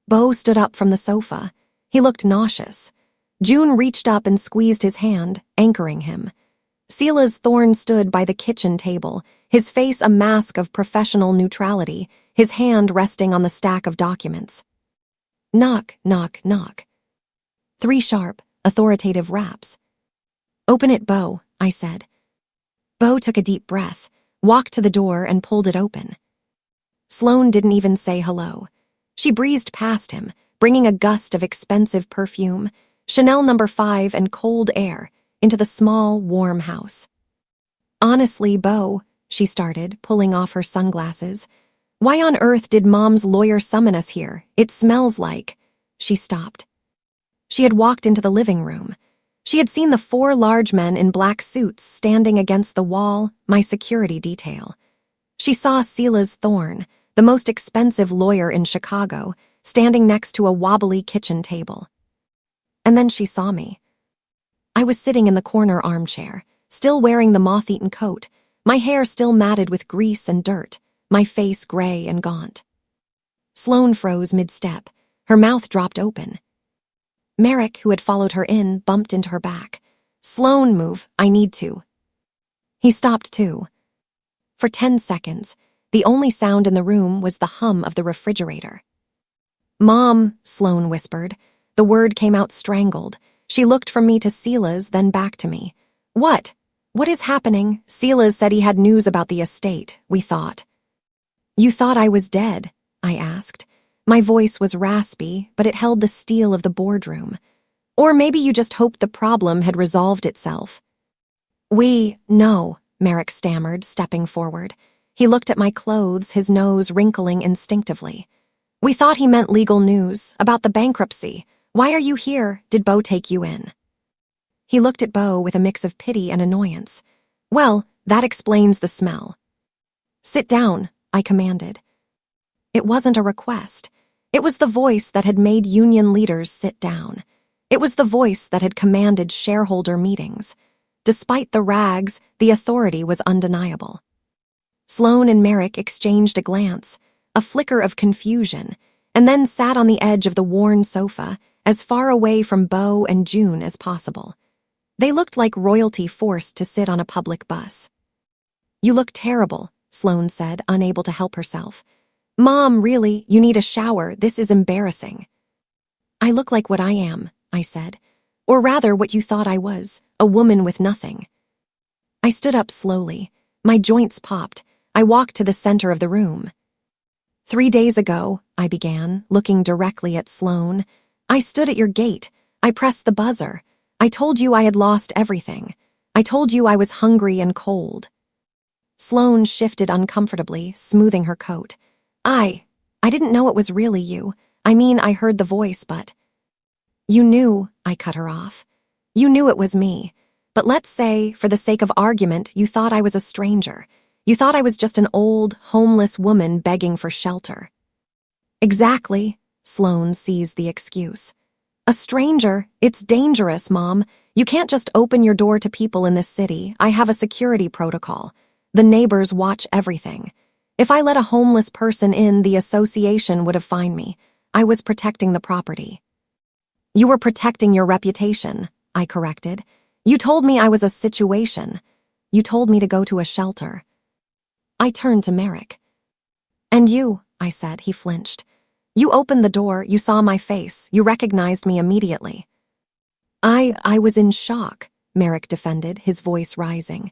Beau stood up from the sofa. He looked nauseous. June reached up and squeezed his hand, anchoring him. Silas Thorne stood by the kitchen table, his face a mask of professional neutrality, his hand resting on the stack of documents. Knock, knock, knock. 3 sharp, authoritative raps. "Open it, Beau," I said. Beau took a deep breath, walked to the door and pulled it open. Sloane didn't even say hello. She breezed past him, bringing a gust of expensive perfume, Chanel No. 5 and cold air, into the small, warm house. "Honestly, Beau," she started, pulling off her sunglasses, "why on earth did Mom's lawyer summon us here? It smells like—" She stopped. She had walked into the living room. She had seen the 4 large men in black suits standing against the wall, my security detail. She saw Silas Thorne, the most expensive lawyer in Chicago, standing next to a wobbly kitchen table. And then she saw me. I was sitting in the corner armchair, still wearing the moth-eaten coat, my hair still matted with grease and dirt, my face gray and gaunt. Sloane froze mid-step. Her mouth dropped open. Merrick, who had followed her in, bumped into her back. "Sloane, move, I need to." He stopped too. For 10 seconds, the only sound in the room was the hum of the refrigerator. "Mom," Sloane whispered. The word came out strangled. She looked from me to Silas, then back to me. "What? What is happening?" "Silas said he had news about the estate, we thought." "You thought I was dead?" I asked. My voice was raspy, but it held the steel of the boardroom. "Or maybe you just hoped the problem had resolved itself." No," Merrick stammered, stepping forward. He looked at my clothes, his nose wrinkling instinctively. "We thought he meant legal news, about the bankruptcy. Why are you here? Did Beau take you in?" He looked at Beau with a mix of pity and annoyance. "Well, that explains the smell." "Sit down," I commanded. It wasn't a request. It was the voice that had made union leaders sit down. It was the voice that had commanded shareholder meetings. Despite the rags, the authority was undeniable. Sloane and Merrick exchanged a glance, a flicker of confusion, and then sat on the edge of the worn sofa, as far away from Beau and June as possible. They looked like royalty forced to sit on a public bus. "You look terrible," Sloane said, unable to help herself. "Mom, really, you need a shower. This is embarrassing." "I look like what I am," I said. "Or rather, what you thought I was, a woman with nothing." I stood up slowly. My joints popped. I walked to the center of the room. 3 days ago," I began, looking directly at Sloane, "I stood at your gate. I pressed the buzzer. I told you I had lost everything. I told you I was hungry and cold." Sloane shifted uncomfortably, smoothing her coat. I didn't know it was really you. I mean, I heard the voice, but—" "You knew," I cut her off. "You knew it was me. But let's say, for the sake of argument, you thought I was a stranger. You thought I was just an old, homeless woman begging for shelter." "Exactly," Sloane seized the excuse. "A stranger? It's dangerous, Mom. You can't just open your door to people in this city. I have a security protocol. The neighbors watch everything. If I let a homeless person in, the association would have fined me. I was protecting the property." "You were protecting your reputation," I corrected. "You told me I was a situation. You told me to go to a shelter." I turned to Merrick. "And you," I said. He flinched. "You opened the door, you saw my face, you recognized me immediately." I was in shock," Merrick defended, his voice rising.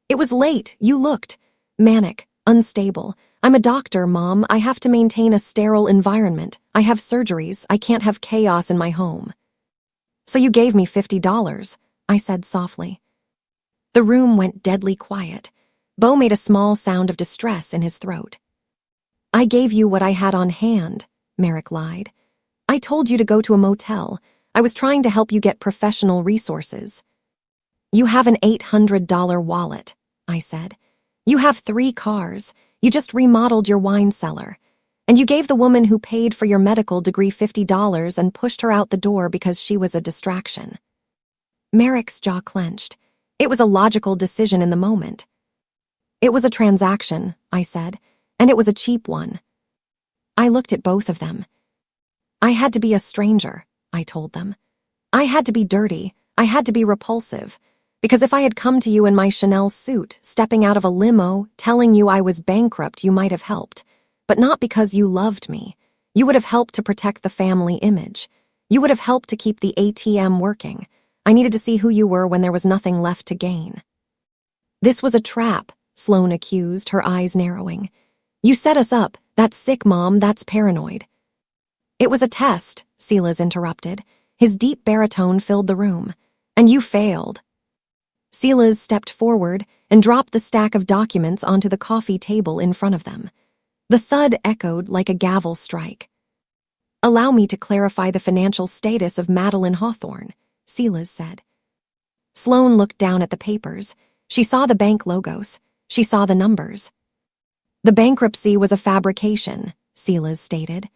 "It was late, you looked manic, unstable. I'm a doctor, Mom. I have to maintain a sterile environment. I have surgeries. I can't have chaos in my home." "So you gave me $50, I said softly. The room went deadly quiet. Bo made a small sound of distress in his throat. I gave you what I had on hand, Merrick lied. I told you to go to a motel. I was trying to help you get professional resources. You have an $800 wallet, I said. You have 3 cars. You just remodeled your wine cellar. And you gave the woman who paid for your medical degree $50 and pushed her out the door because she was a distraction. Merrick's jaw clenched. It was a logical decision in the moment. It was a transaction, I said, and it was a cheap one. I looked at both of them. I had to be a stranger, I told them. I had to be dirty. I had to be repulsive. Because if I had come to you in my Chanel suit, stepping out of a limo, telling you I was bankrupt, you might have helped. But not because you loved me. You would have helped to protect the family image. You would have helped to keep the ATM working. I needed to see who you were when there was nothing left to gain. This was a trap, Sloane accused, her eyes narrowing. You set us up. That's sick, Mom. That's paranoid. It was a test, Silas interrupted. His deep baritone filled the room. And you failed. Silas stepped forward and dropped the stack of documents onto the coffee table in front of them. The thud echoed like a gavel strike. Allow me to clarify the financial status of Madeline Hawthorne, Silas said. Sloane looked down at the papers. She saw the bank logos. She saw the numbers. The bankruptcy was a fabrication, Silas stated.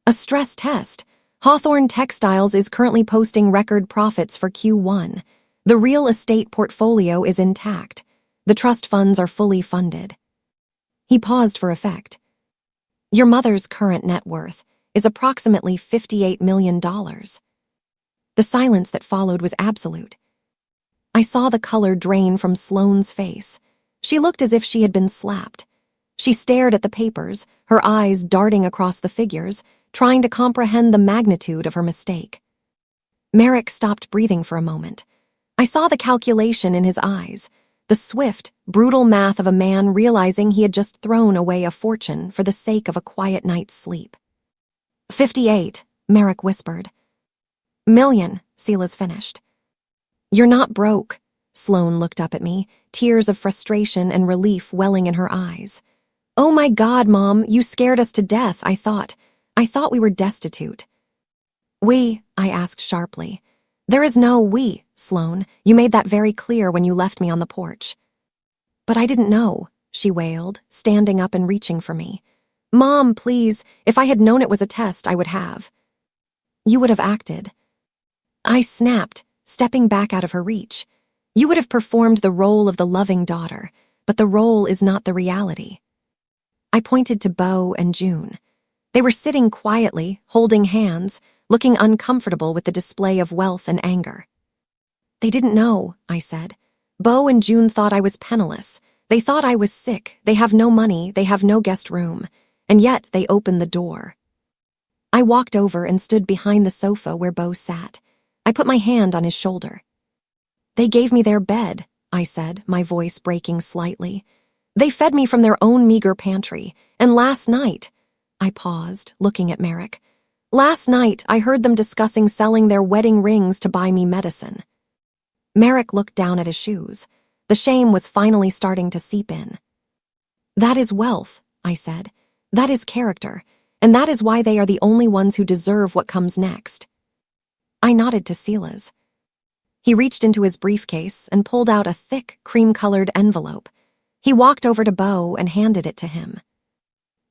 A stress test. Hawthorne Textiles is currently posting record profits for Q1. The real estate portfolio is intact. The trust funds are fully funded. He paused for effect. Your mother's current net worth is approximately $58 million. The silence that followed was absolute. I saw the color drain from Sloane's face. She looked as if she had been slapped. She stared at the papers, her eyes darting across the figures, trying to comprehend the magnitude of her mistake. Merrick stopped breathing for a moment. I saw the calculation in his eyes, the swift, brutal math of a man realizing he had just thrown away a fortune for the sake of a quiet night's sleep. 58, Merrick whispered. Million, Silas finished. You're not broke. Sloane looked up at me, tears of frustration and relief welling in her eyes. Oh my God, Mom, you scared us to death, I thought. I thought we were destitute. We, I asked sharply. There is no we, Sloane. You made that very clear when you left me on the porch. But I didn't know, she wailed, standing up and reaching for me. Mom, please, if I had known it was a test, I would have. You would have acted. I snapped, stepping back out of her reach. You would have performed the role of the loving daughter, but the role is not the reality. I pointed to Bo and June. They were sitting quietly, holding hands, looking uncomfortable with the display of wealth and anger. They didn't know, I said. Bo and June thought I was penniless. They thought I was sick. They have no money. They have no guest room. And yet they opened the door. I walked over and stood behind the sofa where Bo sat. I put my hand on his shoulder. They gave me their bed, I said, my voice breaking slightly. They fed me from their own meager pantry. And last night, I paused, looking at Merrick. Last night, I heard them discussing selling their wedding rings to buy me medicine. Merrick looked down at his shoes. The shame was finally starting to seep in. That is wealth, I said. That is character, and that is why they are the only ones who deserve what comes next. I nodded to Silas. He reached into his briefcase and pulled out a thick, cream-colored envelope. He walked over to Bo and handed it to him.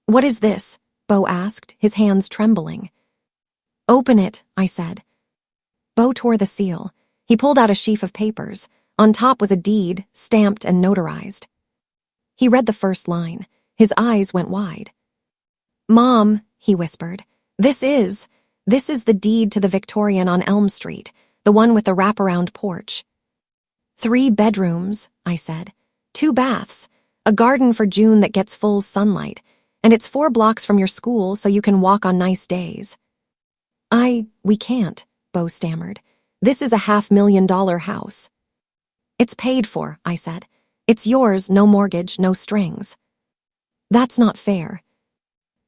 What is this? Bo asked, his hands trembling. Open it, I said. Bo tore the seal. He pulled out a sheaf of papers. On top was a deed, stamped and notarized. He read the first line. His eyes went wide. Mom, he whispered, this is the deed to the Victorian on Elm Street, the one with the wraparound porch. 3 bedrooms, I said. 2 baths, a garden for June that gets full sunlight, and it's 4 blocks from your school so you can walk on nice days. We can't, Bo stammered. This is a $500,000 house. It's paid for, I said. It's yours, no mortgage, no strings. That's not fair.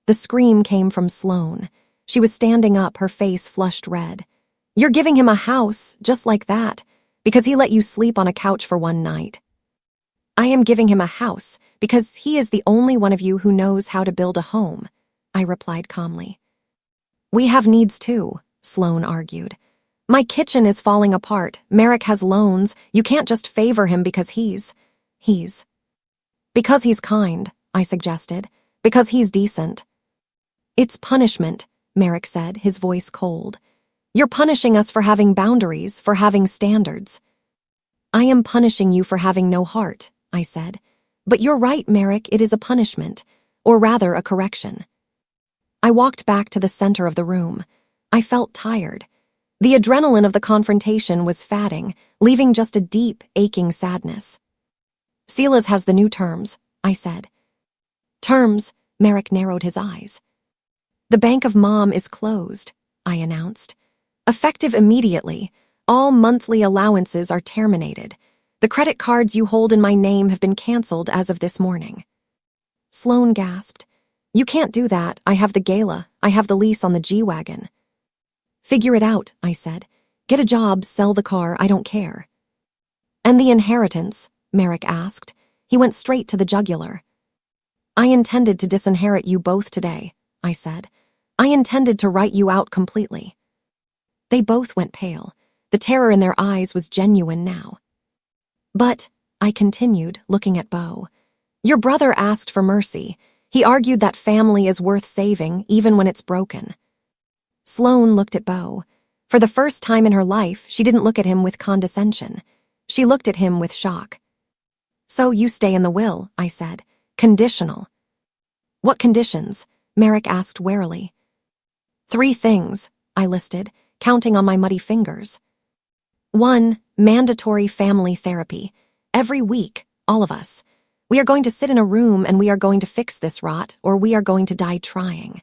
The scream came from Sloane. She was standing up, her face flushed red. You're giving him a house, just like that. because he let you sleep on a couch for one night. I am giving him a house because he is the only one of you who knows how to build a home, I replied calmly. We have needs too, Sloane argued. My kitchen is falling apart. Merrick has loans. You can't just favor him because he's Because he's kind, I suggested. Because he's decent. It's punishment, Merrick said, his voice cold. You're punishing us for having boundaries, for having standards. I am punishing you for having no heart, I said. But you're right, Merrick, it is a punishment, or rather a correction. I walked back to the center of the room. I felt tired. The adrenaline of the confrontation was fatting, leaving just a deep, aching sadness. Sila's has the new terms, I said. Terms, Merrick narrowed his eyes. The Bank of Mom is closed, I announced. Effective immediately, all monthly allowances are terminated. The credit cards you hold in my name have been canceled as of this morning. Sloane gasped. You can't do that. I have the gala. I have the lease on the G-Wagon. Figure it out, I said. Get a job, sell the car, I don't care. And the inheritance? Merrick asked. He went straight to the jugular. I intended to disinherit you both today, I said. I intended to write you out completely. They both went pale. The terror in their eyes was genuine now. But, I continued, looking at Beau, your brother asked for mercy. He argued that family is worth saving, even when it's broken. Sloane looked at Beau. For the first time in her life, she didn't look at him with condescension. She looked at him with shock. So you stay in the will, I said. Conditional. What conditions? Merrick asked warily. 3 things, I listed, counting on my muddy fingers. 1, mandatory family therapy. Every week, all of us. We are going to sit in a room and we are going to fix this rot, or we are going to die trying.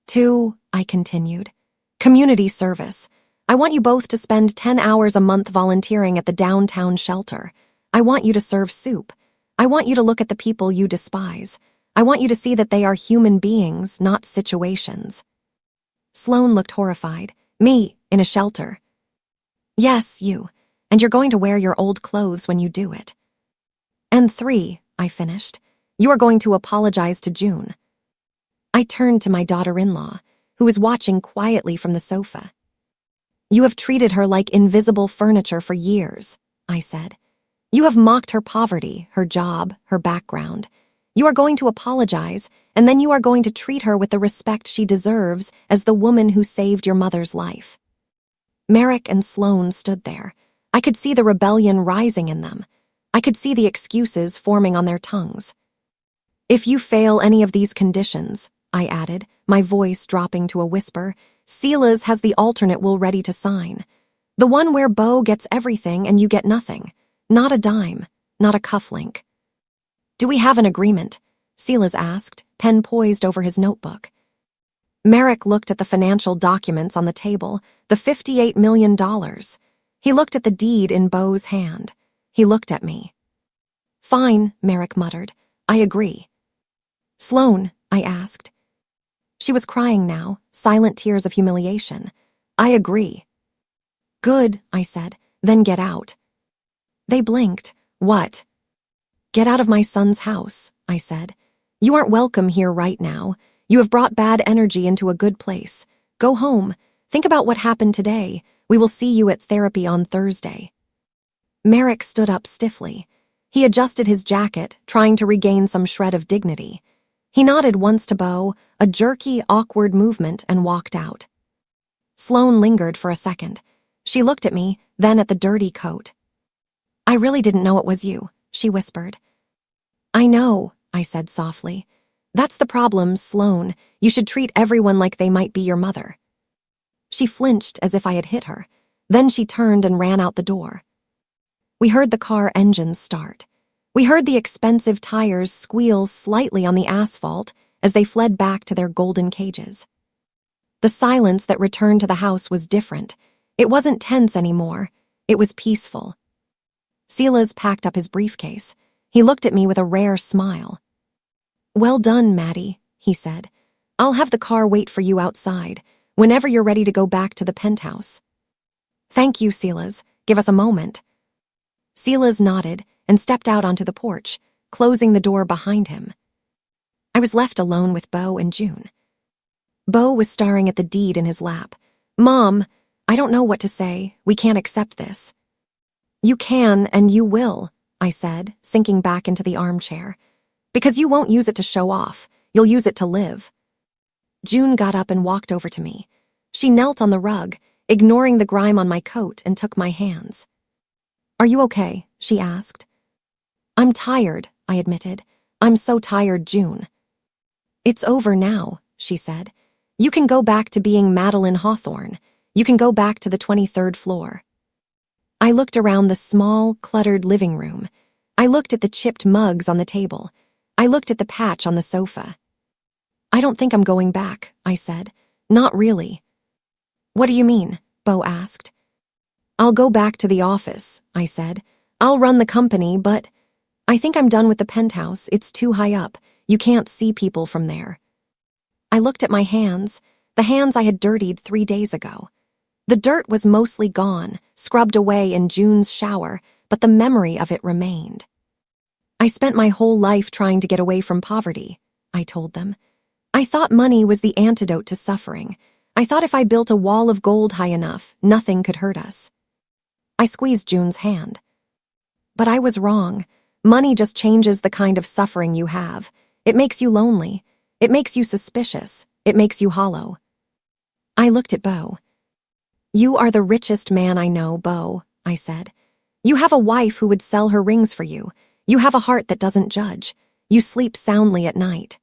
2, I continued, community service. I want you both to spend 10 hours a month volunteering at the downtown shelter. I want you to serve soup. I want you to look at the people you despise. I want you to see that they are human beings, not situations. Sloane looked horrified. Me, in a shelter. Yes, you. And you're going to wear your old clothes when you do it. And 3, I finished. You are going to apologize to June. I turned to my daughter-in-law, who was watching quietly from the sofa. You have treated her like invisible furniture for years, I said. You have mocked her poverty, her job, her background. You are going to apologize, and then you are going to treat her with the respect she deserves as the woman who saved your mother's life. Merrick and Sloane stood there. I could see the rebellion rising in them. I could see the excuses forming on their tongues. If you fail any of these conditions, I added, my voice dropping to a whisper, Sila's has the alternate will ready to sign. The one where Beau gets everything and you get nothing. Not a dime, not a cufflink. Do we have an agreement? Sila's asked, pen poised over his notebook. Merrick looked at the financial documents on the table, the $58 million. He looked at the deed in Beau's hand. He looked at me. Fine, Merrick muttered. I agree. Sloane, I asked. She was crying now, silent tears of humiliation. I agree. Good, I said. Then get out. They blinked. What? Get out of my son's house, I said. You aren't welcome here right now. You have brought bad energy into a good place. Go home. Think about what happened today. We will see you at therapy on Thursday. Merrick stood up stiffly. He adjusted his jacket, trying to regain some shred of dignity. He nodded once to Beau, a jerky, awkward movement, and walked out. Sloane lingered for a second. She looked at me, then at the dirty coat. I really didn't know it was you, she whispered. I know, I said softly. That's the problem, Sloane. You should treat everyone like they might be your mother. She flinched as if I had hit her. Then she turned and ran out the door. We heard the car engines start. We heard the expensive tires squeal slightly on the asphalt as they fled back to their golden cages. The silence that returned to the house was different. It wasn't tense anymore. It was peaceful. Sila's packed up his briefcase. He looked at me with a rare smile. Well done, Maddie, he said. I'll have the car wait for you outside, whenever you're ready to go back to the penthouse. Thank you, Sila's. Give us a moment. Silas nodded and stepped out onto the porch, closing the door behind him. I was left alone with Beau and June. Beau was staring at the deed in his lap. Mom, I don't know what to say. We can't accept this. You can and you will, I said, sinking back into the armchair. Because you won't use it to show off. You'll use it to live. June got up and walked over to me. She knelt on the rug, ignoring the grime on my coat, and took my hands. Are you okay? She asked. I'm tired, I admitted. I'm so tired, June. It's over now, she said. You can go back to being Madeline Hawthorne. You can go back to the 23rd floor. I looked around the small, cluttered living room. I looked at the chipped mugs on the table. I looked at the patch on the sofa. I don't think I'm going back, I said. Not really. What do you mean? Beau asked. I'll go back to the office, I said. I'll run the company, but I think I'm done with the penthouse. It's too high up. You can't see people from there. I looked at my hands, the hands I had dirtied 3 days ago. The dirt was mostly gone, scrubbed away in June's shower, but the memory of it remained. I spent my whole life trying to get away from poverty, I told them. I thought money was the antidote to suffering. I thought if I built a wall of gold high enough, nothing could hurt us. I squeezed June's hand. But I was wrong. Money just changes the kind of suffering you have. It makes you lonely. It makes you suspicious. It makes you hollow. I looked at Beau. You are the richest man I know, Beau, I said. You have a wife who would sell her rings for you. You have a heart that doesn't judge. You sleep soundly at night.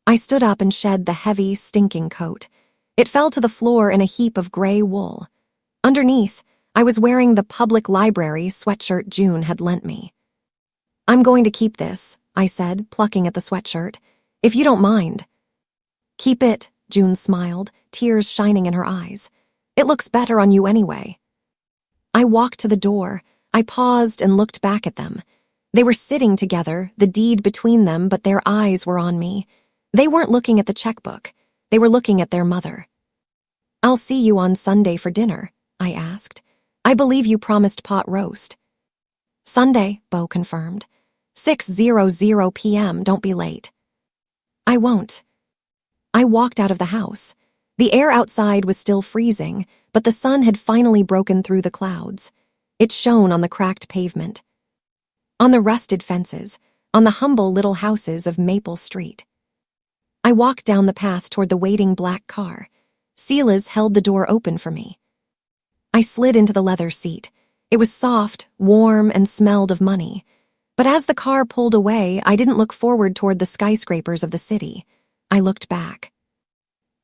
I stood up and shed the heavy, stinking coat. It fell to the floor in a heap of gray wool. Underneath, I was wearing the public library sweatshirt June had lent me. I'm going to keep this, I said, plucking at the sweatshirt. If you don't mind. Keep it, June smiled, tears shining in her eyes. It looks better on you anyway. I walked to the door. I paused and looked back at them. They were sitting together, the deed between them, but their eyes were on me. They weren't looking at the checkbook. They were looking at their mother. I'll see you on Sunday for dinner, I asked. I believe you promised pot roast. Sunday, Beau confirmed. 6:00 p.m., don't be late. I won't. I walked out of the house. The air outside was still freezing, but the sun had finally broken through the clouds. It shone on the cracked pavement, on the rusted fences, on the humble little houses of Maple Street. I walked down the path toward the waiting black car. Silas held the door open for me. I slid into the leather seat. It was soft, warm, and smelled of money. But as the car pulled away, I didn't look forward toward the skyscrapers of the city. I looked back.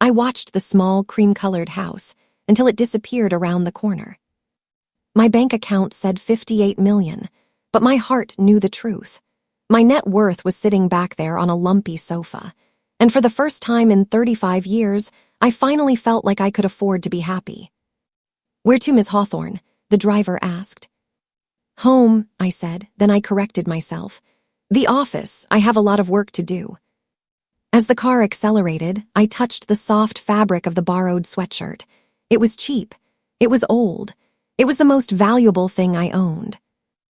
I watched the small, cream-colored house until it disappeared around the corner. My bank account said $58 million, but my heart knew the truth. My net worth was sitting back there on a lumpy sofa, and for the first time in 35 years, I finally felt like I could afford to be happy. Where to, Miss Hawthorne? The driver asked. Home, I said, then I corrected myself. The office, I have a lot of work to do. As the car accelerated, I touched the soft fabric of the borrowed sweatshirt. It was cheap. It was old. It was the most valuable thing I owned.